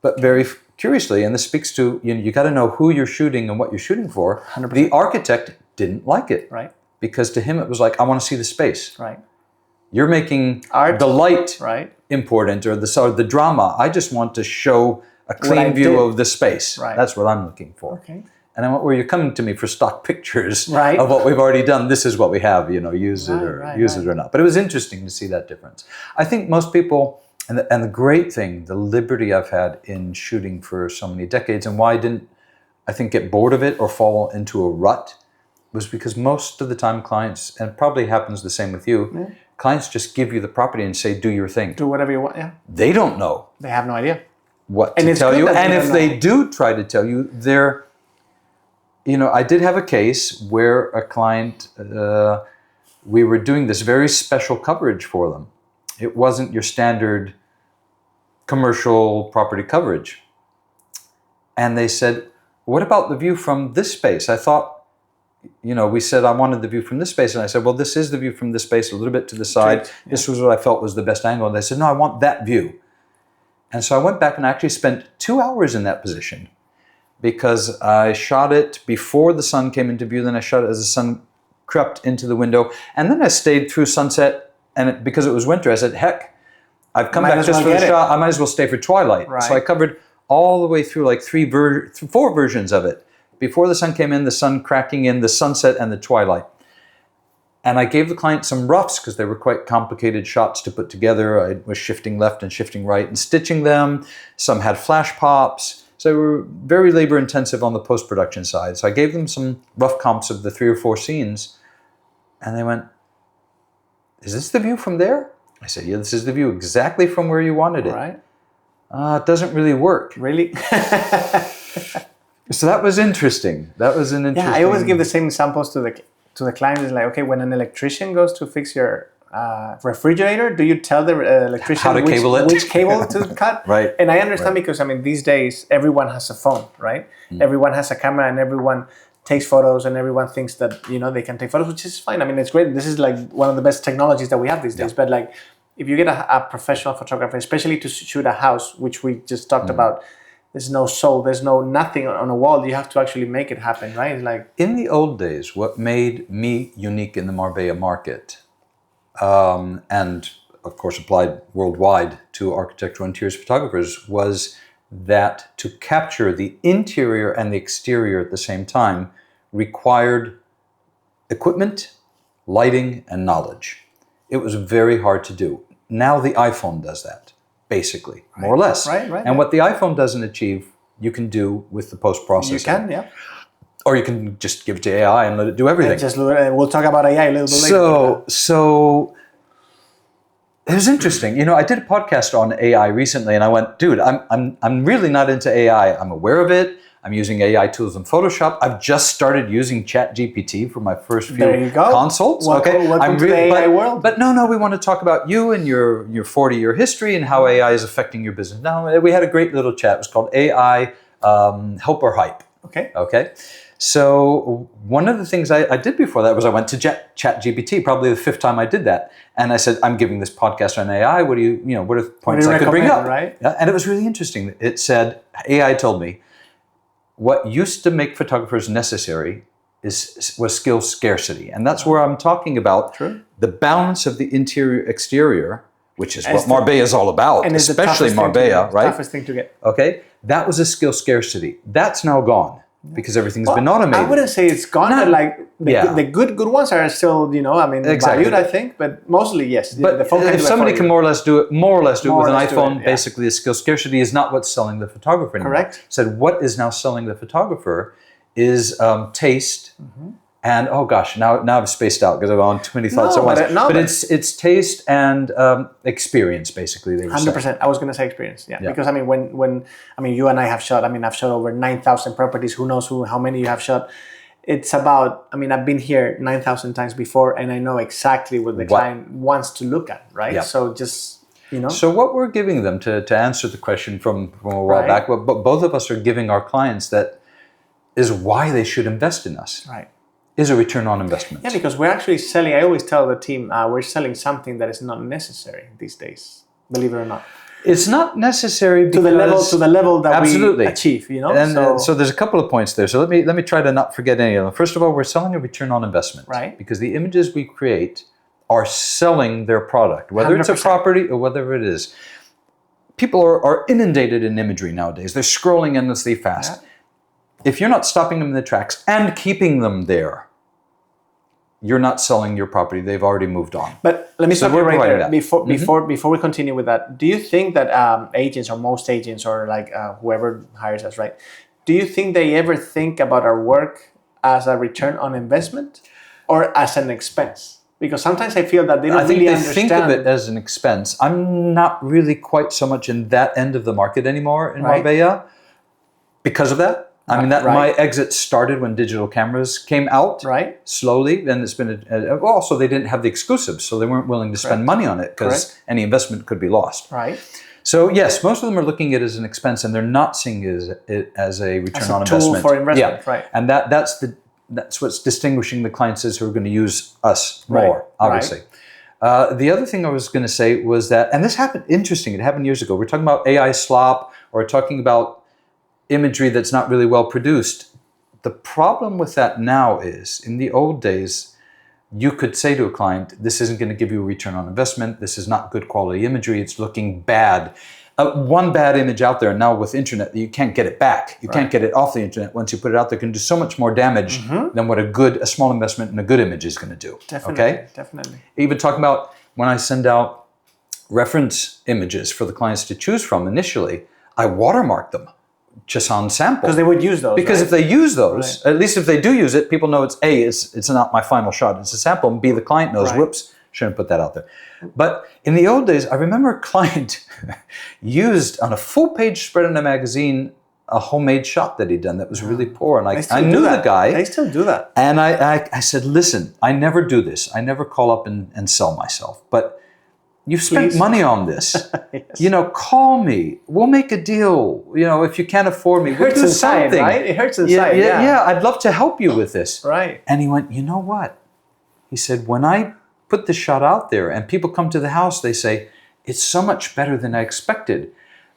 but very curiously, and this speaks to, you got to know who you're shooting and what you're shooting for. 100%. The architect didn't like it. Right. Because to him it was like, I want to see the space. Right. You're making art, the light important or the drama. I just want to show a clean view of the space. Right. That's what I'm looking for. Okay. And I went, well, you're coming to me for stock pictures right. of what we've already done. This is what we have, use it or not. But it was interesting to see that difference. I think most people, and the great thing, the liberty I've had in shooting for so many decades, and why I didn't, I think, get bored of it or fall into a rut, was because most of the time clients, and it probably happens the same with you, clients just give you the property and say, do your thing. Do whatever you want, They don't know. They have no idea. What to tell you. And if they do try to tell you, they're, I did have a case where a client, we were doing this very special coverage for them. It wasn't your standard commercial property coverage. And they said, what about the view from this space? I thought, we said I wanted the view from this space. And I said, well, this is the view from this space, a little bit to the side. Okay. Yeah. This was what I felt was the best angle. And they said, no, I want that view. And so I went back and actually spent 2 hours in that position because I shot it before the sun came into view. Then I shot it as the sun crept into the window. And then I stayed through sunset. And because it was winter, I said, heck, I've come back just for the shot. I might as well stay for Twilight. Right. So I covered all the way through like 4 versions of it. Before the sun came in, the sun cracking in, the sunset, and the twilight. And I gave the client some roughs because they were quite complicated shots to put together. I was shifting left and shifting right and stitching them. Some had flash pops. So they were very labor intensive on the post-production side. So I gave them some rough comps of the 3 or 4 scenes. And they went, is this the view from there? I said, yeah, this is the view exactly from where you wanted it. Right. It doesn't really work. Really? So that was interesting. That was an interesting... Yeah, I always give the same samples to the client. It's like, okay, when an electrician goes to fix your refrigerator, do you tell the electrician which cable to cut? Right. And I understand because, these days, everyone has a phone, right? Everyone has a camera and everyone takes photos and everyone thinks that, they can take photos, which is fine. It's great. This is like one of the best technologies that we have these days. But like, if you get a professional photographer, especially to shoot a house, which we just talked about, there's no soul, there's no nothing on a wall. You have to actually make it happen, right? It's like in the old days, what made me unique in the Marbella market, and of course applied worldwide to architectural interiors photographers, was that to capture the interior and the exterior at the same time required equipment, lighting, and knowledge. It was very hard to do. Now the iPhone does that. Basically, more or less. Right. And what the iPhone doesn't achieve, you can do with the post-processing. You can, yeah. Or you can just give it to AI and let it do everything. We'll talk about AI a little bit later. So It was interesting. You know, I did a podcast on AI recently, and I went, dude, I'm really not into AI. I'm aware of it. I'm using AI tools in Photoshop. I've just started using ChatGPT for my first few consults. Welcome to the AI world. But no, we want to talk about you and your 40-year history and how AI is affecting your business. Now, we had a great little chat. It was called AI Help or Hype. Okay. So one of the things I did before that was I went to ChatGPT, probably the 5th time I did that. And I said, I'm giving this podcast on AI. What are the points I could bring up? Right? Yeah, and it was really interesting. It said, AI told me, what used to make photographers necessary was skill scarcity. And that's where I'm talking about the balance of the interior-exterior, which is what Marbella is all about, and especially Marbella, right? Toughest thing to get. Okay, that was a skill scarcity. That's now gone because everything's been automated. I wouldn't say it's gone, but like the good ones are still, valued, I think. But mostly, yes. But the phone if somebody can more or less do it with an iPhone, basically the skill scarcity is not what's selling the photographer anymore. Correct. Said what is now selling the photographer is taste. And oh gosh, now I've spaced out because I'm on too many thoughts at once. But it's taste and experience, basically. 100%. I was going to say experience, because when you and I have shot. I've shot over 9,000 properties. Who knows how many you have shot? It's about. I've been here 9,000 times before, and I know exactly what the client wants to look at, right? Yeah. So just So what we're giving them to answer the question from a while back, but both of us are giving our clients that is why they should invest in us. Right. Is a return on investment. Yeah, because we're actually selling, I always tell the team, we're selling something that is not necessary these days, believe it or not. It's not necessary because to the level that we achieve, And so there's a couple of points there. So let me try to not forget any of them. First of all, we're selling a return on investment. Right. Because the images we create are selling their product, whether 100%. It's a property or whether it is. People are inundated in imagery nowadays. They're scrolling endlessly fast. Yeah. If you're not stopping them in the tracks and keeping them there, you're not selling your property. They've already moved on. But let me stop you right there. Before we continue with that, do you think that agents or most agents or whoever hires us, right? Do you think they ever think about our work as a return on investment or as an expense? Because sometimes I feel that they don't really understand. Think of it as an expense. I'm not really quite so much in that end of the market anymore in Marbella because of that. My exit started when digital cameras came out, slowly. And it's been also they didn't have the exclusives, so they weren't willing to spend money on it because any investment could be lost. Right. So yes, most of them are looking at it as an expense, and they're not seeing it as a return on investment. As a tool for investment, right? And that's what's distinguishing the clients who are going to use us more, obviously. The other thing I was going to say was that, and this happened. Interesting. It happened years ago. We're talking about AI slop, or talking about imagery that's not really well produced. The problem with that now is, in the old days, you could say to a client, this isn't going to give you a return on investment, this is not good quality imagery, it's looking bad. One bad image out there, and now with internet, you can't get it back. You can't get it off the internet. Once you put it out there, it can do so much more damage than what a small investment in a good image is going to do. Definitely. Even talking about when I send out reference images for the clients to choose from initially, I watermark them. Chasan samples. Because they would use those. Because if they use those, at least if they do use it, people know it's A, it's not my final shot, it's a sample, and B, the client knows, whoops, shouldn't put that out there. But in the old days, I remember a client used on a full-page spread in a magazine a homemade shot that he'd done that was really poor. And I knew the guy. They still do that. And I said, listen, I never do this. I never call up and sell myself. But you've spent money on this. Yes. Call me. We'll make a deal. If you can't afford me, we'll do something. Right? It hurts inside. Yeah, I'd love to help you with this. Right. And he went, you know what? He said, when I put the shot out there and people come to the house, they say, it's so much better than I expected.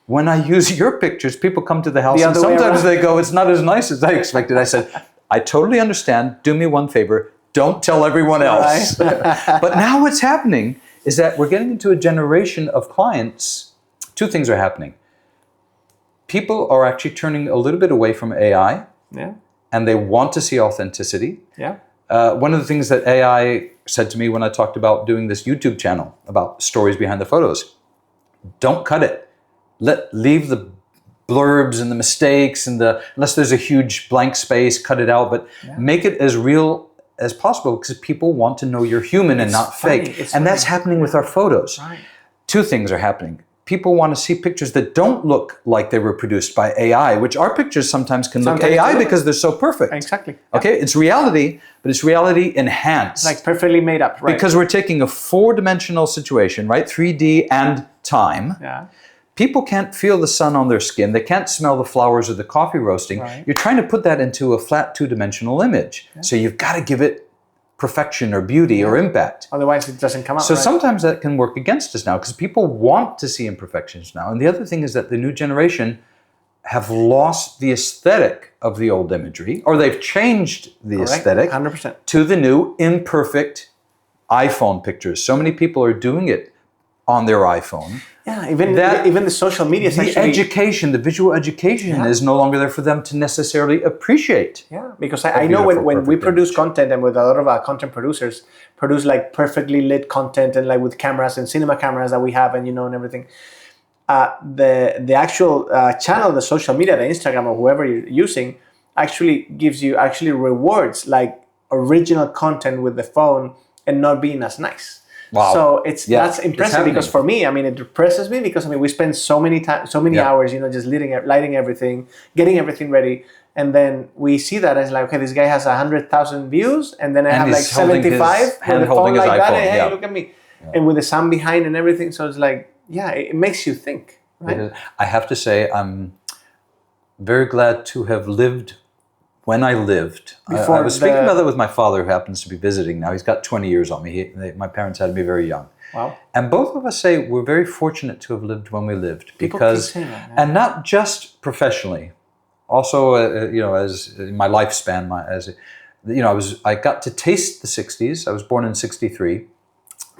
When I use your pictures, people come to the house and sometimes they go, it's not as nice as I expected. I said, I totally understand. Do me one favor. Don't tell everyone else. Right. But now what's happening is that we're getting into a generation of clients. Two things are happening. People are actually turning a little bit away from AI. Yeah. And they want to see authenticity. Yeah. One of the things that AI said to me when I talked about doing this YouTube channel about stories behind the photos, don't cut it. Leave the blurbs and the mistakes and unless there's a huge blank space, cut it out, but make it as real as possible because people want to know you're human and not fake. And that's happening with our photos. Right. two things are happening. People want to see pictures that don't look like they were produced by AI, which our pictures sometimes can look AI because they're so perfect. Exactly. Okay, it's reality, but it's reality enhanced. Like perfectly made up, right? Because we're taking a four-dimensional situation, right? 3D and time. Yeah. People can't feel the sun on their skin. They can't smell the flowers or the coffee roasting. Right. You're trying to put that into a flat two-dimensional image. Yeah. So you've got to give it perfection or beauty or impact. Otherwise it doesn't come out. So sometimes that can work against us now because people want to see imperfections now. And the other thing is that the new generation have lost the aesthetic of the old imagery, or they've changed the aesthetic 100%. to the new imperfect iPhone pictures. So many people are doing it on their iPhone. Yeah, even the social media section. The education, the visual education is no longer there for them to necessarily appreciate. Yeah, because I know when we produce content, and with a lot of our content producers produce like perfectly lit content and like with cameras and cinema cameras that we have and and everything. The actual channel, the social media, the Instagram or whoever you're using actually rewards like original content with the phone and not being as nice. Wow. So that's impressive because for me, I mean, it depresses me because we spend so many hours, just lighting everything, getting everything ready, and then we see that as like, okay, this guy has 100,000 views, and then I have like 75 with the phone like that, and hey, look at me, and with the sun behind and everything. So it's like, it makes you think, right? I have to say, I'm very glad to have lived. When I lived, I was speaking about that with my father, who happens to be visiting now. He's got 20 years on me. My parents had me very young. Wow. And both of us say we're very fortunate to have lived when we lived. Because, and not just professionally, also, as in my lifespan, I got to taste the 60s. I was born in 63.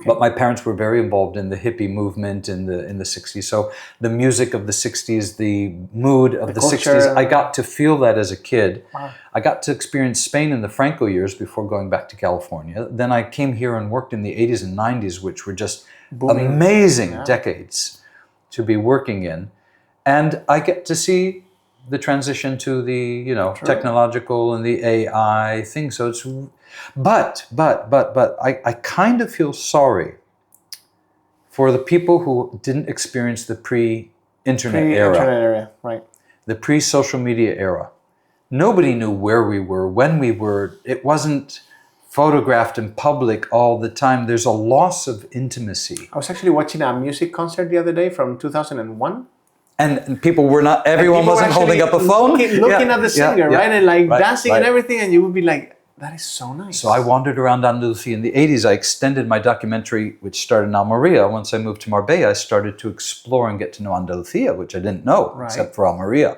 But my parents were very involved in the hippie movement in the 60s. So the music of the 60s, the mood of the 60s, I got to feel that as a kid. Wow. I got to experience Spain in the Franco years before going back to California. Then I came here and worked in the 80s and 90s, which were just amazing decades to be working in. And I get to see the transition to the, technological and the AI thing. So it's... But I kind of feel sorry for the people who didn't experience the pre-internet era. Right. The pre-social media era. Nobody knew where we were, when we were. It wasn't photographed in public all the time. There's a loss of intimacy. I was actually watching a music concert the other day from 2001. And people were not, everyone wasn't holding up a phone. Looking at the singer, right? And like dancing and everything, and you would be like, that is so nice. So I wandered around Andalusia in the 80s. I extended my documentary, which started in Almeria. Once I moved to Marbella, I started to explore and get to know Andalusia, which I didn't know, except for Almeria.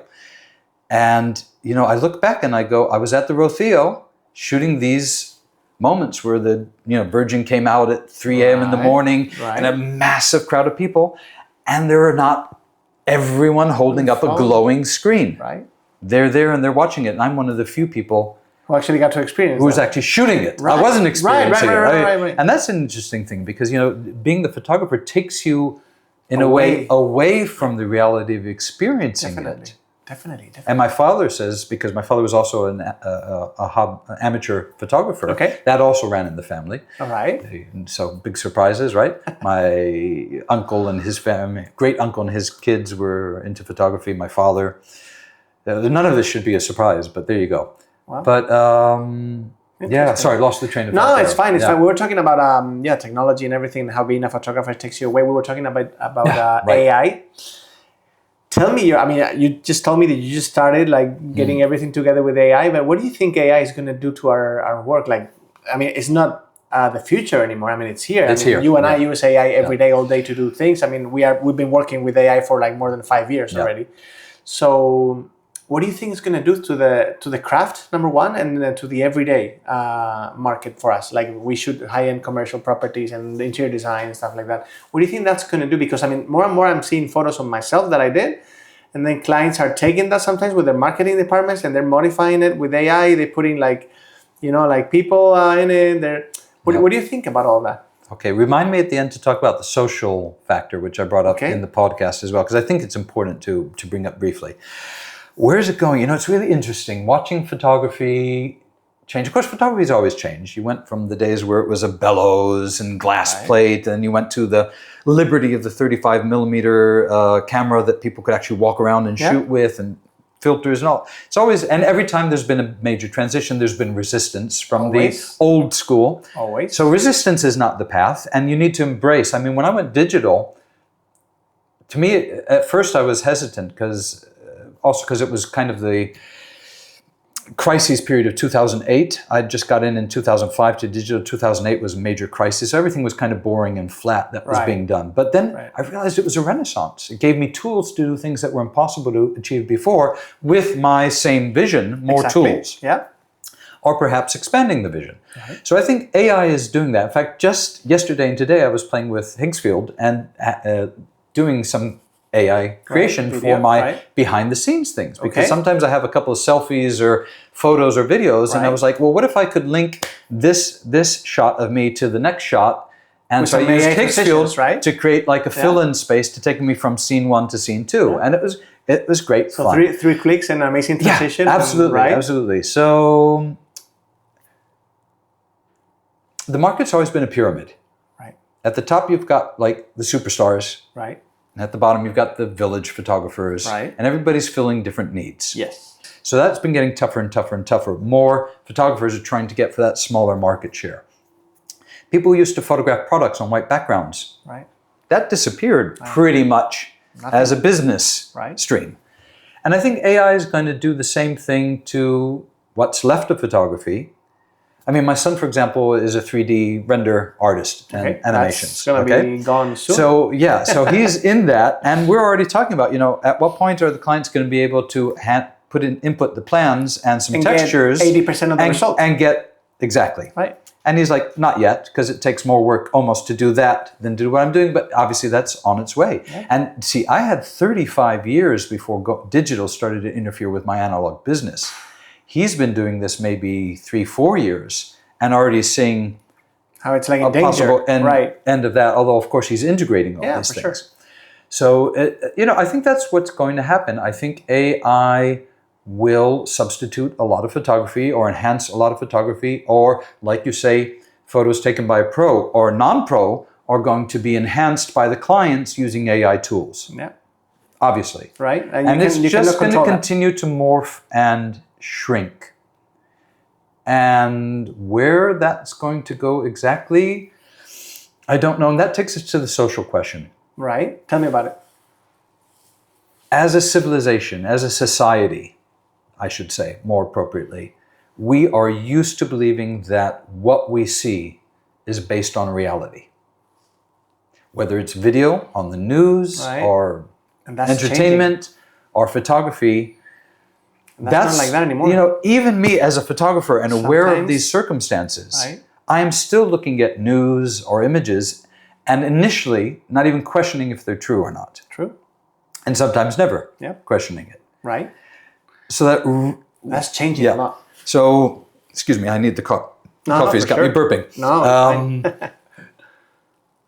And, I look back and I go, I was at the Rocío shooting these moments where the Virgin came out at 3 a.m. in the morning and a massive crowd of people. And there are not everyone holding up a glowing screen. Right. They're there and they're watching it. And I'm one of the few people who actually got to experience who was actually shooting it. Right. I wasn't experiencing it. Right. And that's an interesting thing because, being the photographer takes you, in a way, away from the reality of experiencing it. Definitely. And my father says, because my father was also an amateur photographer, that also ran in the family. All right. So big surprises, right? My uncle and his family, great uncle and his kids were into photography. My father, none of this should be a surprise, but there you go. Wow. But sorry, lost the train of thought. No, it's fine. It's fine. We were talking about technology and everything, and how being a photographer takes you away. We were talking about AI. Tell me, you just told me that you just started like getting everything together with AI. But what do you think AI is going to do to our work? Like, it's not the future anymore. It's here. It's here. You and I use AI every day, all day to do things. We've been working with AI for like more than 5 years already. So, what do you think it's going to do to the craft, number one, and then to the everyday market for us? Like we shoot high-end commercial properties and interior design and stuff like that. What do you think that's going to do? Because more and more I'm seeing photos of myself that I did, and then clients are taking that sometimes with their marketing departments and they're modifying it with AI. They're putting like people in it. What do you think about all that? Okay, remind me at the end to talk about the social factor, which I brought up in the podcast as well, because I think it's important to bring up briefly. Where is it going? It's really interesting. Watching photography change. Of course, photography's always changed. You went from the days where it was a bellows and glass plate, and you went to the liberty of the 35 millimeter camera that people could actually walk around and shoot with, and filters and all. It's always, and every time there's been a major transition, there's been resistance from the old school. Always. So resistance is not the path, and you need to embrace. I mean, when I went digital, to me, at first I was hesitant because it was kind of the crisis period of 2008. I just got in 2005 to digital. 2008 was a major crisis. Everything was kind of boring and flat that was being done. But then I realized it was a renaissance. It gave me tools to do things that were impossible to achieve before with my same vision, more tools. Yeah. Or perhaps expanding the vision. So I think AI is doing that. In fact, just yesterday and today I was playing with Hinksfield and doing some AI creation for my behind the scenes things, because sometimes I have a couple of selfies or photos or videos, and I was like, well, what if I could link this shot of me to the next shot, and so I used Hinksfield to create like a fill-in space to take me from scene 1 to scene 2, and it was great fun. So three clicks and amazing transition. Yeah, absolutely, absolutely. So the market's always been a pyramid. Right. At the top, you've got like the superstars. Right. And at the bottom, you've got the village photographers, and everybody's filling different needs. Yes. So that's been getting tougher and tougher and tougher. More photographers are trying to get for that smaller market share. People used to photograph products on white backgrounds. Right. That disappeared pretty much as a business stream. And I think AI is going to do the same thing to what's left of photography. I mean, my son, for example, is a 3D render artist and animations. It's going to be gone soon. So, so he's in that. And we're already talking about, at what point are the clients going to be able to input the plans and some textures. Get 80% of the result. And get, exactly. Right. And he's like, not yet, because it takes more work almost to do that than to do what I'm doing. But obviously that's on its way. Yeah. And see, I had 35 years before digital started to interfere with my analog business. He's been doing this maybe 3-4 years and already seeing how it's like a possible end of that. Although, of course, he's integrating all these things. Sure. So, I think that's what's going to happen. I think AI will substitute a lot of photography or enhance a lot of photography, or, like you say, photos taken by a pro or non-pro are going to be enhanced by the clients using AI tools. Yeah. Obviously. Right. And it's just going to continue to morph and shrink. And where that's going to go exactly, I don't know. And that takes us to the social question. Right. Tell me about it. As a civilization, as a society, I should say more appropriately, we are used to believing that what we see is based on reality. Whether it's video on the news or entertainment or photography, that's not like that anymore. Even me as a photographer and aware of these circumstances, I am still looking at news or images and initially not even questioning if they're true or not. True. And sometimes never questioning it. Right. So that's changing a lot. So, excuse me, I need the coffee's got me burping. No.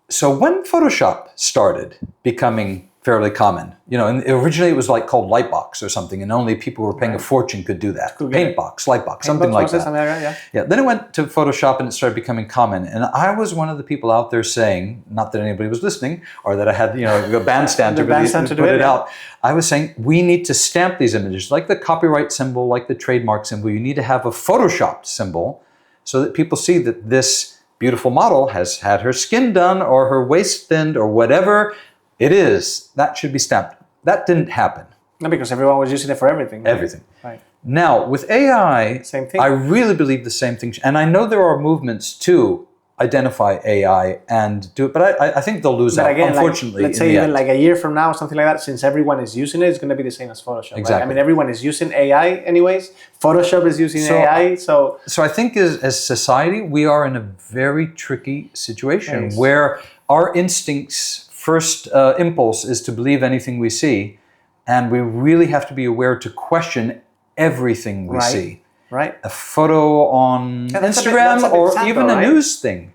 So when Photoshop started becoming fairly common, and originally it was like called Lightbox or something, and only people who were paying a fortune could do that. Paintbox, Lightbox, something like that. Yeah. Then it went to Photoshop and it started becoming common. And I was one of the people out there saying, not that anybody was listening, or that I had, a bandstand to put it out. I was saying, we need to stamp these images, like the copyright symbol, like the trademark symbol. You need to have a Photoshopped symbol so that people see that this beautiful model has had her skin done or her waist thinned or whatever it is. That should be stamped. That didn't happen. No, because everyone was using it for everything. Right? Everything. Right. Now, with AI, same thing. I really believe the same thing. And I know there are movements to identify AI and do it, but I think they'll lose out, unfortunately. Let's say even like a year from now, something like that, since everyone is using it, it's going to be the same as Photoshop. Exactly. Right? I mean, everyone is using AI anyways. Photoshop is using AI. So I think as society, we are in a very tricky situation where our instincts, first impulse is to believe anything we see, and we really have to be aware to question everything we see. Right. A photo on Instagram or even a news thing.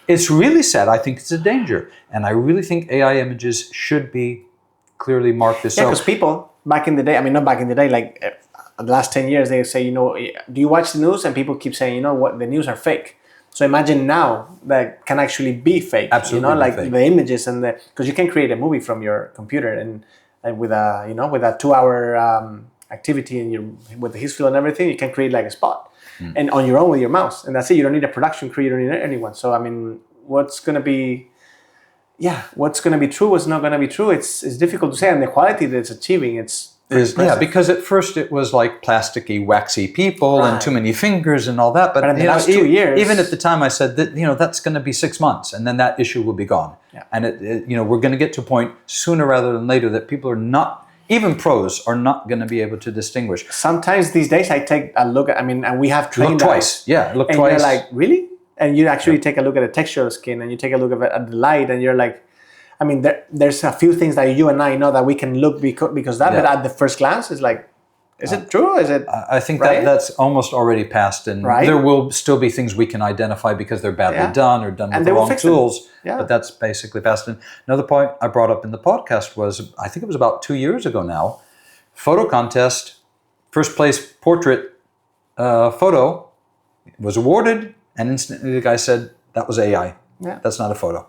It's really sad. I think it's a danger. And I really think AI images should be clearly marked as so. Yeah, because people back in the day, I mean, not back in the day, like the last 10 years, they say, do you watch the news? And people keep saying, what, the news are fake. So imagine now that can actually be fake. Absolutely, like fake. The images and because you can create a movie from your computer and with a with a 2-hour activity and with the history and everything, you can create like a spot and on your own with your mouse, and that's it. You don't need a production crew, you don't need anyone. So I mean, what's gonna be true, what's not gonna be true? It's difficult to say, and the quality that it's achieving, because at first it was like plasticky, waxy people and too many fingers and all that. But in the last 2 years, even at the time, I said that that's going to be 6 months, and then that issue will be gone. Yeah. And we're going to get to a point sooner rather than later that people are not, even pros are not going to be able to distinguish. Sometimes these days I take a look at, and we have trained look twice. Yeah, look and twice. And you're like, really? And you actually take a look at the texture of skin, and you take a look at the light, and you're like, I mean, there's a few things that you and I know that we can look because that, but at the first glance, it's like, is it true? Is it? I think that's almost already passed, and there will still be things we can identify because they're badly done or done with the wrong tools. Yeah. But that's basically passed. And another point I brought up in the podcast was, I think it was about 2 years ago now, photo contest, first place portrait photo was awarded, and instantly the guy said that was AI. Yeah. That's not a photo.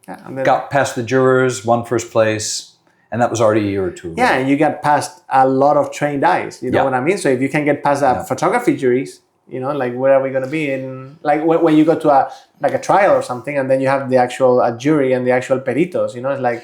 Yeah, and then got past the jurors, won first place, and that was already a year or two ago. Yeah, and you got past a lot of trained eyes. You know what I mean? So if you can get past photography juries, like where are we going to be in? Like when you go to a trial or something, and then you have the actual jury and the actual peritos. It's like,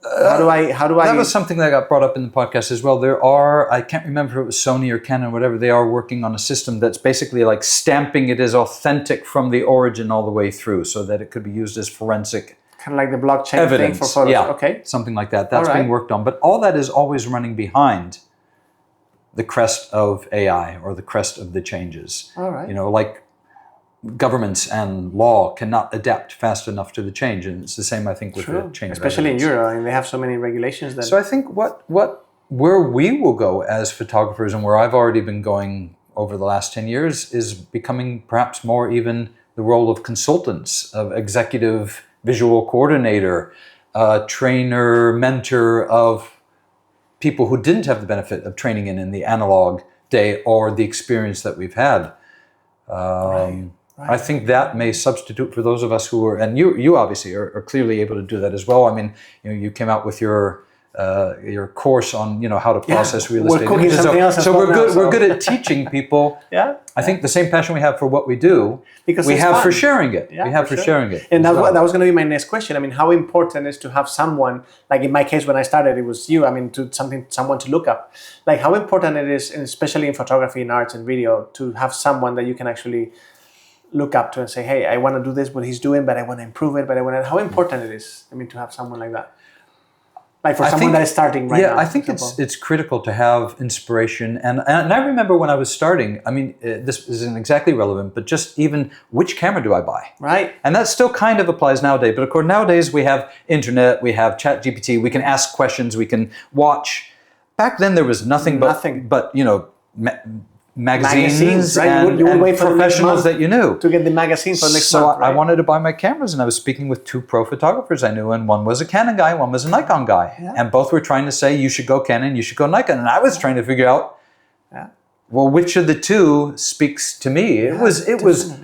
how do I? That was something that got brought up in the podcast as well. There are, I can't remember if it was Sony or Canon or whatever, they are working on a system that's basically like stamping it as authentic from the origin all the way through, so that it could be used as forensic. Kind of like the blockchain evidence thing for photos. Yeah, okay. Something like that. That's being worked on. But all that is always running behind the crest of AI or the crest of the changes. All right. Like governments and law cannot adapt fast enough to the change. And it's the same, I think, with the change. Especially in Europe. And they have so many regulations that... So I think where we will go as photographers, and where I've already been going over the last 10 years, is becoming perhaps more even the role of consultants, of executive visual coordinator, trainer, mentor of people who didn't have the benefit of training in the analog day or the experience that we've had. I think that may substitute for those of us who are, and you obviously are clearly able to do that as well. I mean, you came out with your course on how to process real estate images. So we're good at teaching people. I think the same passion we have for what we do, because we have for sharing it. We have for sharing it. And that was going to be my next question. I mean, how important is to have someone, like in my case when I started, it was you. I mean, someone to look up. Like how important it is, especially in photography, in arts and video, to have someone that you can actually look up to and say, hey, I want to do this, what he's doing, but I want to improve it. How important it is, to have someone like that. Like for someone that is starting right now. Yeah, I think it's critical to have inspiration. And I remember when I was starting, this isn't exactly relevant, but just even which camera do I buy? Right. And that still kind of applies nowadays. But of course, nowadays we have internet, we have ChatGPT, we can ask questions, we can watch. Back then there was nothing but magazines right? and wait for professionals that you knew. To get the magazine for next month. So I wanted to buy my cameras, and I was speaking with 2 pro photographers I knew, and one was a Canon guy, one was a Nikon guy. Yeah. And both were trying to say, you should go Canon, you should go Nikon. And I was trying to figure out, well, which of the 2 speaks to me? It was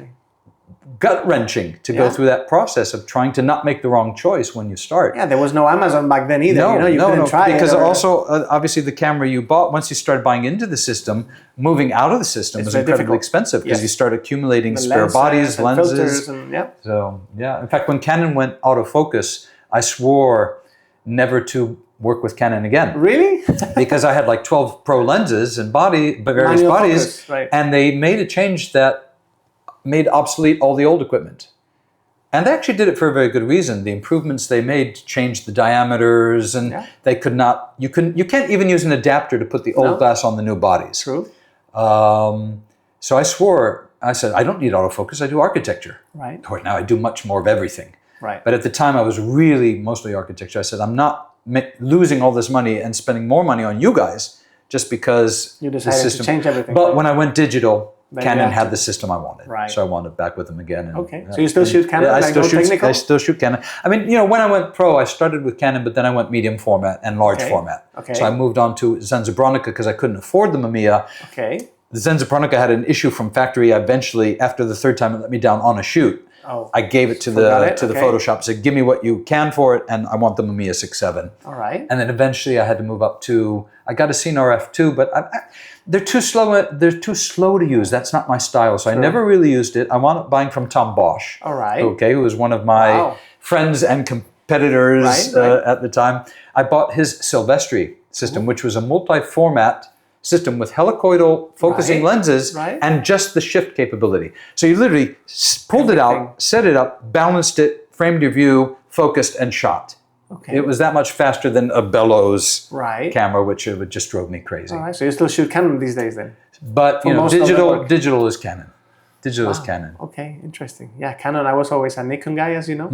gut-wrenching to go through that process of trying to not make the wrong choice when you start. Yeah, there was no Amazon back then either. You couldn't try because it. Also, obviously, the camera you bought, once you started buying into the system, moving out of the system was incredibly expensive because you start accumulating spare bodies, lenses. So, in fact, when Canon went autofocus, I swore never to work with Canon again. Really? Because I had like 12 pro lenses and various bodies, and they made a change that made obsolete all the old equipment. And they actually did it for a very good reason. The improvements they made changed the diameters, and they could not, you can't even use an adapter to put the old glass on the new bodies. True. So I said, I don't need autofocus, I do architecture. Right. Or now I do much more of everything. Right. But at the time I was really mostly architecture. I said, I'm not losing all this money and spending more money on you guys just because you decided to change everything. But when I went digital, Canon had the system I wanted. Right. So I wound up back with them again. And, okay. So you still shoot Canon? I still shoot Canon. I mean, when I went pro, I started with Canon, but then I went medium format and large format. Okay. So I moved on to Zenza because I couldn't afford the Mamiya. Okay. The Zenza had an issue from factory. Eventually, after the third time it let me down on a shoot, I gave it to the Photoshop, said, give me what you can for it, and I want the Mamiya 6.7. All right. And then eventually I had to move up to, I got a Scene RF2, but they're too slow to use. That's not my style. So I never really used it. I wound up buying from Tom Bosch. All right. Okay, who was one of my friends and competitors at the time. I bought his Silvestri system, which was a multi-format system with helicoidal focusing lenses and just the shift capability. So you literally pulled it out, set it up, balanced it, framed your view, focused, and shot. Okay. It was that much faster than a bellows camera, which it would just drove me crazy. All right. So you still shoot Canon these days then? But digital is Canon. Digital is Canon. Okay, interesting. Yeah, Canon. I was always a Nikon guy, as you know.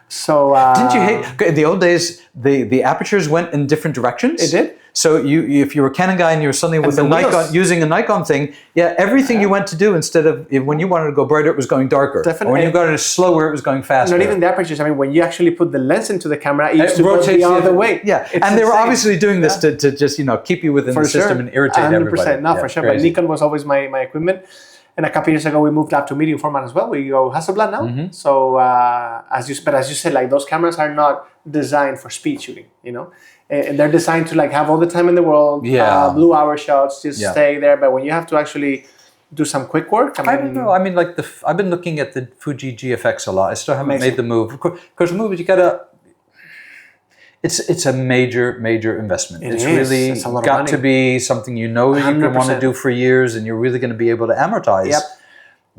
So didn't you hate in the old days? The apertures went in different directions. It did. So if you were a Canon guy and you were suddenly with a Nikon, using a Nikon thing, everything you went to do, instead of when you wanted to go brighter, it was going darker. Definitely. Or when you got it slower, it was going faster. Not even the apertures. I mean, when you actually put the lens into the camera, it used to rotate the other way. Yeah, and they were obviously doing this to just keep you within the system and irritate 100%, everybody. No, for sure. Crazy. But Nikon was always my equipment. And a couple years ago, we moved up to medium format as well. We go Hasselblad now. So as you said, like those cameras are not designed for speed shooting, and they're designed to like have all the time in the world, blue hour shots, just stay there. But when you have to actually do some quick work, I don't know. I mean, like I've been looking at the Fuji GFX a lot. I still haven't made the move. Of course, the move is you gotta. It's a major investment. It's really got to be something you know that you can want to do for years, and you're really going to be able to amortize. Yep.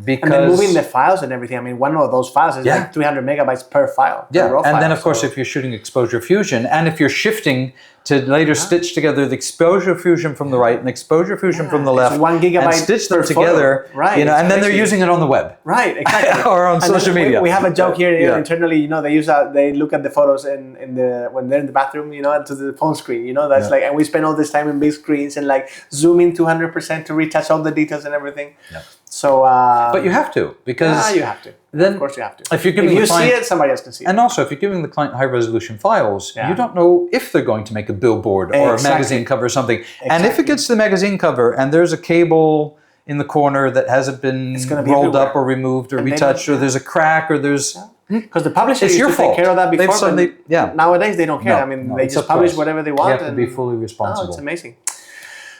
Because, and then moving the files and everything. I mean, one of those files is like 300 megabytes per file. Yeah, and then of course, if you're shooting exposure fusion, and if you're shifting to later stitch together the exposure fusion from the right and exposure fusion from the left, 1 gigabyte and stitch them together, and then they're using it on the web, right? Exactly, or on social media. We have a joke here internally. They look at the photos when they're in the bathroom, to the phone screen. That's like, and we spend all this time in big screens and like zoom in 200% to retouch all the details and everything. Yeah. So, but you have to, because you have to. Then, of course, you have to. If you see it, somebody else can see it. And also, if you're giving the client high-resolution files, you don't know if they're going to make a billboard or a magazine cover or something. Exactly. And if it gets to the magazine cover and there's a cable in the corner that hasn't been rolled up or removed or retouched, or there's a crack, or there's... Because the publisher used to take care of that before, but nowadays they don't care. They just publish whatever they want. You have to be fully responsible. It's amazing.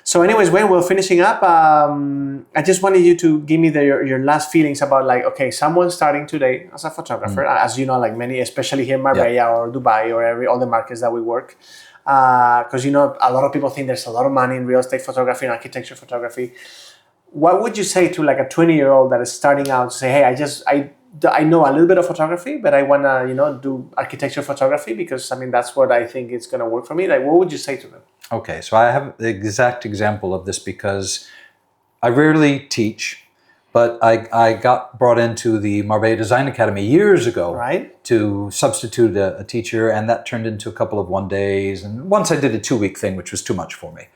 So anyways, when we're finishing up, I just wanted you to give me your last feelings about someone starting today as a photographer, as you know, like many, especially here in Marbella or Dubai or all the markets that we work. Because, a lot of people think there's a lot of money in real estate photography and architecture photography. What would you say to like a 20-year-old that is starting out to say, hey, I know a little bit of photography, but I want to, do architecture photography because, that's what I think is going to work for me. Like, what would you say to them? Okay, so I have the exact example of this because I rarely teach, but I got brought into the Marbella Design Academy years ago to substitute a teacher, and that turned into a couple of one-days. And once I did a 2-week thing, which was too much for me.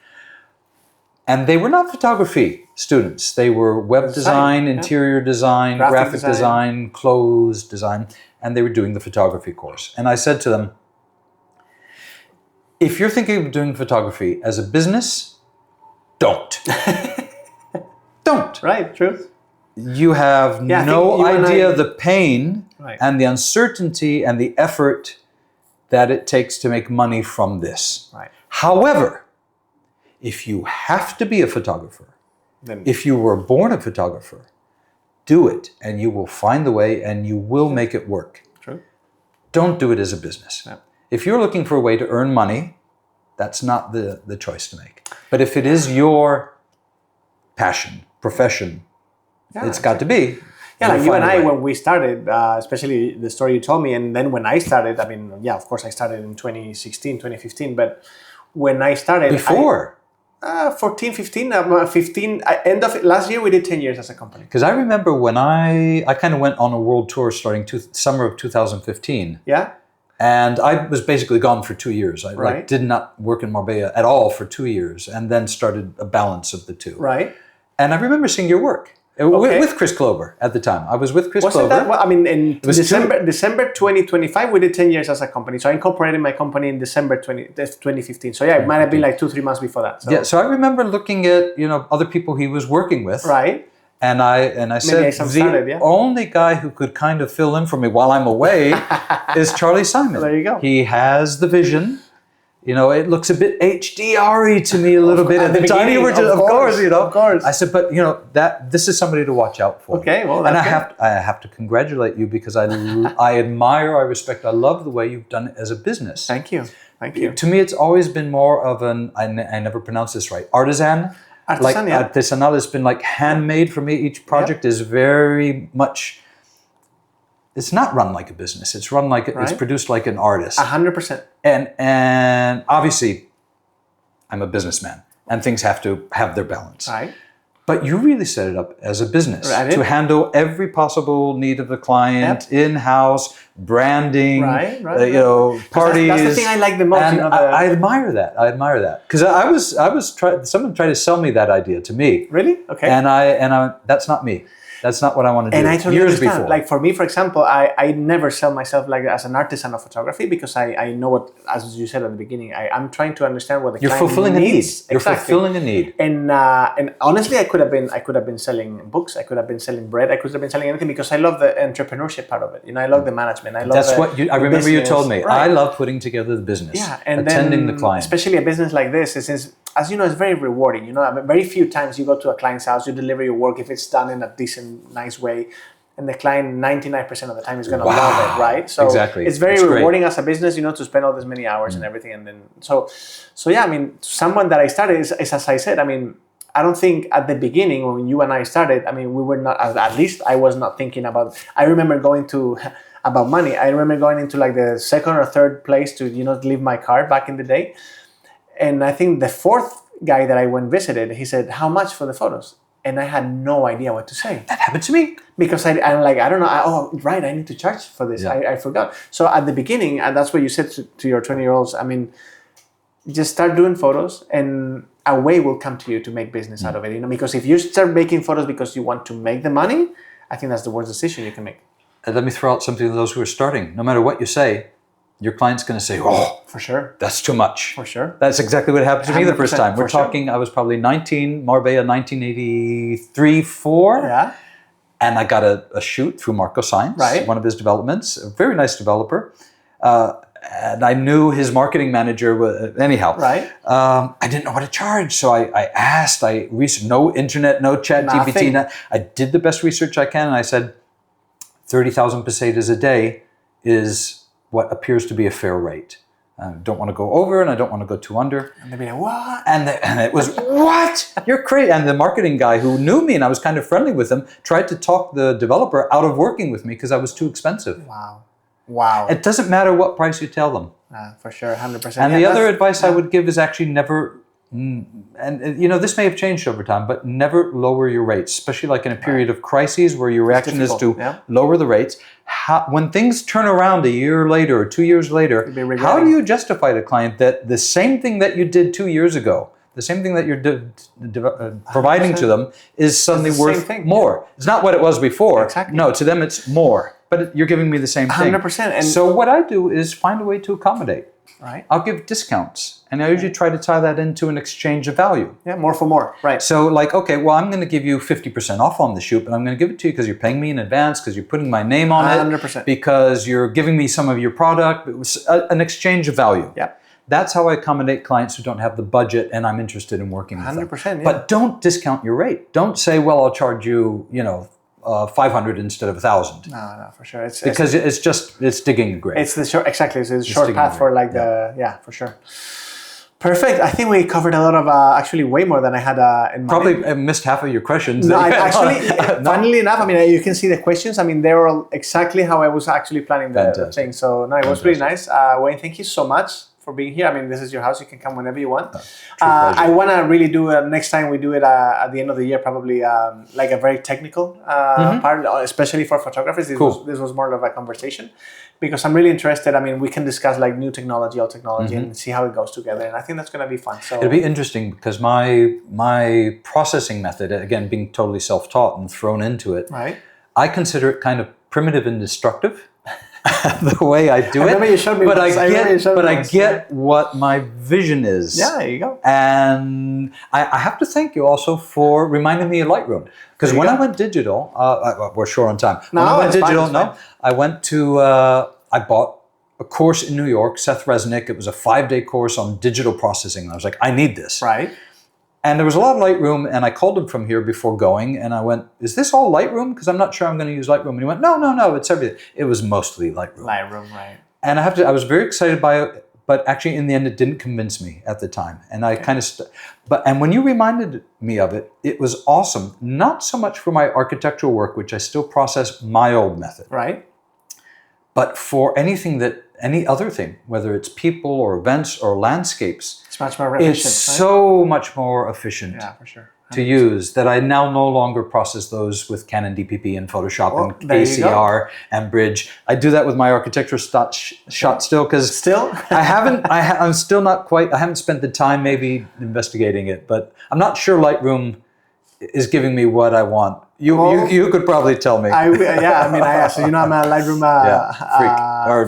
And they were not photography students. They were web design, interior design, graphic design, clothes design, and they were doing the photography course. And I said to them, if you're thinking of doing photography as a business, don't. Don't. Right, true. You have no idea the pain and the uncertainty and the effort that it takes to make money from this. Right. However, if you have to be a photographer, if you were born a photographer, do it and you will find the way and you will make it work. True. Don't do it as a business. Yeah. If you're looking for a way to earn money, that's not the choice to make. But if it is your passion, profession, it's got to be. Yeah, like you and I, when we started, especially the story you told me, and then when I started, of course I started in 2016, 2015, but when I started... Before? 14, 15, end of last year we did 10 years as a company. Because I remember when I kind of went on a world tour starting summer of 2015. Yeah. And I was basically gone for 2 years. I did not work in Marbella at all for 2 years, and then started a balance of the two. Right. And I remember seeing your work. With Chris Clover at the time. I was with Chris Clover. That, well, I mean, in December 2025, we did 10 years as a company. So I incorporated my company in December 2015. So yeah, it might have been like 2-3 months before that. So. Yeah, so I remember looking at, other people he was working with. Right. And I said, the only guy who could kind of fill in for me while I'm away is Charlie Simon. There you go. He has the vision. It looks a bit HDR-y to me a little bit. At the tiny origin, of course. Of course. I said, but this is somebody to watch out for. Okay, well, that's good. I have to congratulate you because I admire, I respect, I love the way you've done it as a business. Thank you. To me, it's always been more of I never pronounce this right, artisan. Artisanal has been like handmade for me. Each project is very much. It's not run like a business. It's run like it's produced like an artist. 100%. And obviously, I'm a businessman, and things have to have their balance. Right. But you really set it up as a business to handle every possible need of the client, in-house branding, parties. That's the thing I like the most. And I admire that. Because someone tried to sell me that idea to me. Really? Okay. And I that's not me. That's not what I want to do. And I totally years understand. Before. Like for me, for example, I never sell myself like as an artisan of photography because I know what, as you said at the beginning, I'm trying to understand what the client fulfilling needs. A need. You're fulfilling a need. And honestly, I could have been selling books. I could have been selling bread. I could have been selling anything because I love the entrepreneurship part of it. I love the management. I love I remember you told me. Right. I love putting together the business. Yeah, and attending the client. Especially a business like this, as you know, it's very rewarding. Very few times you go to a client's house, you deliver your work if it's done in a decent, nice way, and the client 99% of the time is going to love it, right? So it's very rewarding as a business, to spend all this many hours and everything, and then so yeah. I mean, someone that I started is as I said. I mean, I don't think at the beginning when you and I started, I mean, we were not. At least I was not thinking about. I remember going to. About money. I remember going into like the second or third place to leave my car back in the day. And I think the fourth guy that I went visited, he said, "How much for the photos?" And I had no idea what to say. That happened to me. Because I'm like, I don't know. I need to charge for this. Yeah. I forgot. So at the beginning, and that's what you said to your 20-year-olds, I mean, just start doing photos and a way will come to you to make business out of it. Because if you start making photos because you want to make the money, I think that's the worst decision you can make. Let me throw out something to those who are starting. No matter what you say, your client's going to say, "Oh, for sure, that's too much." For sure. That's exactly what happened to me the first time. We're talking, I was probably 19, Marbella 1983-4. Yeah. And I got a shoot through Marco Sainz, one of his developments, a very nice developer. And I knew his marketing manager, anyhow. Right. I didn't know what to charge. So I asked, no internet, no chat GPT. I did the best research I can. And I said, 30,000 pesetas a day is what appears to be a fair rate. I don't want to go over and I don't want to go too under. And they'd be like, what? And it was, what? You're crazy. And the marketing guy who knew me and I was kind of friendly with him tried to talk the developer out of working with me because I was too expensive. Wow. It doesn't matter what price you tell them. For sure, 100%. And the other advice I would give is actually never, this may have changed over time, but never lower your rates, especially like in a period of crises where your reaction is to lower the rates. When things turn around a year later or 2 years later, how do you justify to the client that the same thing that you did 2 years ago, the same thing that you're providing to them is suddenly worth more? It's not what it was before. Exactly. No, to them it's more. But you're giving me the same thing. 100%. And so what I do is find a way to accommodate. Right. I'll give discounts. And I usually try to tie that into an exchange of value. Yeah, more for more. Right. So like, okay, well, I'm going to give you 50% off on the shoot, but I'm going to give it to you because you're paying me in advance, because you're putting my name on 100%. it, because you're giving me some of your product. It was an exchange of value. Yeah. That's how I accommodate clients who don't have the budget and I'm interested in working with 100%, them. yeah. But don't discount your rate. Don't say, well, I'll charge you, 500 instead of 1,000. No, for sure. It's digging a grave. It's the short, exactly. It's a short path for for sure. Perfect. I think we covered a lot of, actually way more than I had in mind. Probably I missed half of your questions. No, funnily enough, I mean, you can see the questions. I mean, they were all exactly how I was actually planning the thing. So, no, it was really nice. Wayne, thank you so much for being here. I mean, this is your house. You can come whenever you want. I want to really do next time we do it at the end of the year, probably like a very technical part, especially for photographers. This was more of a conversation, because I'm really interested. I mean, we can discuss like new technology, old technology, and see how it goes together. And I think that's going to be fun. So it'll be interesting because my processing method, again, being totally self-taught and thrown into it, right? I consider it kind of primitive and destructive. The way I do it, you showed me but I get what my vision is. Yeah, there you go. And I have to thank you also for reminding me of Lightroom, because when I went digital, we're short on time. No, when I went digital, fine. I went to I bought a course in New York, Seth Resnick. It was a 5-day course on digital processing. And I was like, I need this. Right. And there was a lot of Lightroom, and I called him from here before going, and I went, is this all Lightroom? Because I'm not sure I'm going to use Lightroom. And he went, no, it's everything. It was mostly Lightroom. Lightroom, right. And I was very excited by it, but actually in the end it didn't convince me at the time. And I kind of, and when you reminded me of it, it was awesome. Not so much for my architectural work, which I still process my old method. Right. But for any other thing, whether it's people or events or landscapes, it's much more efficient. It's so much more efficient. Yeah, for sure. 100%. To use that I now no longer process those with Canon DPP and Photoshop and ACR and Bridge. I do that with my architectural shot still, because I'm still not quite. I haven't spent the time maybe investigating it, but I'm not sure Lightroom is giving me what I want. You could probably tell me. So I'm a Lightroom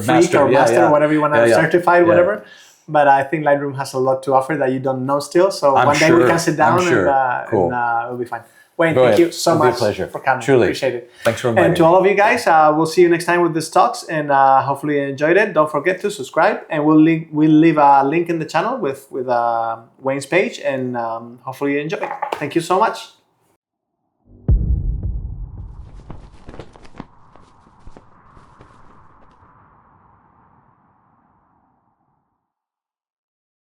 freak or master, or whatever you want to certified, whatever. But I think Lightroom has a lot to offer that you don't know still. So one day we can sit down and it'll be fine. Wayne, thank you so much for coming. Truly. Appreciate it. Thanks for inviting me. And to all of you guys, we'll see you next time with these talks, and hopefully you enjoyed it. Don't forget to subscribe, and we'll leave a link in the channel with Wayne's page, and hopefully you enjoy it. Thank you so much.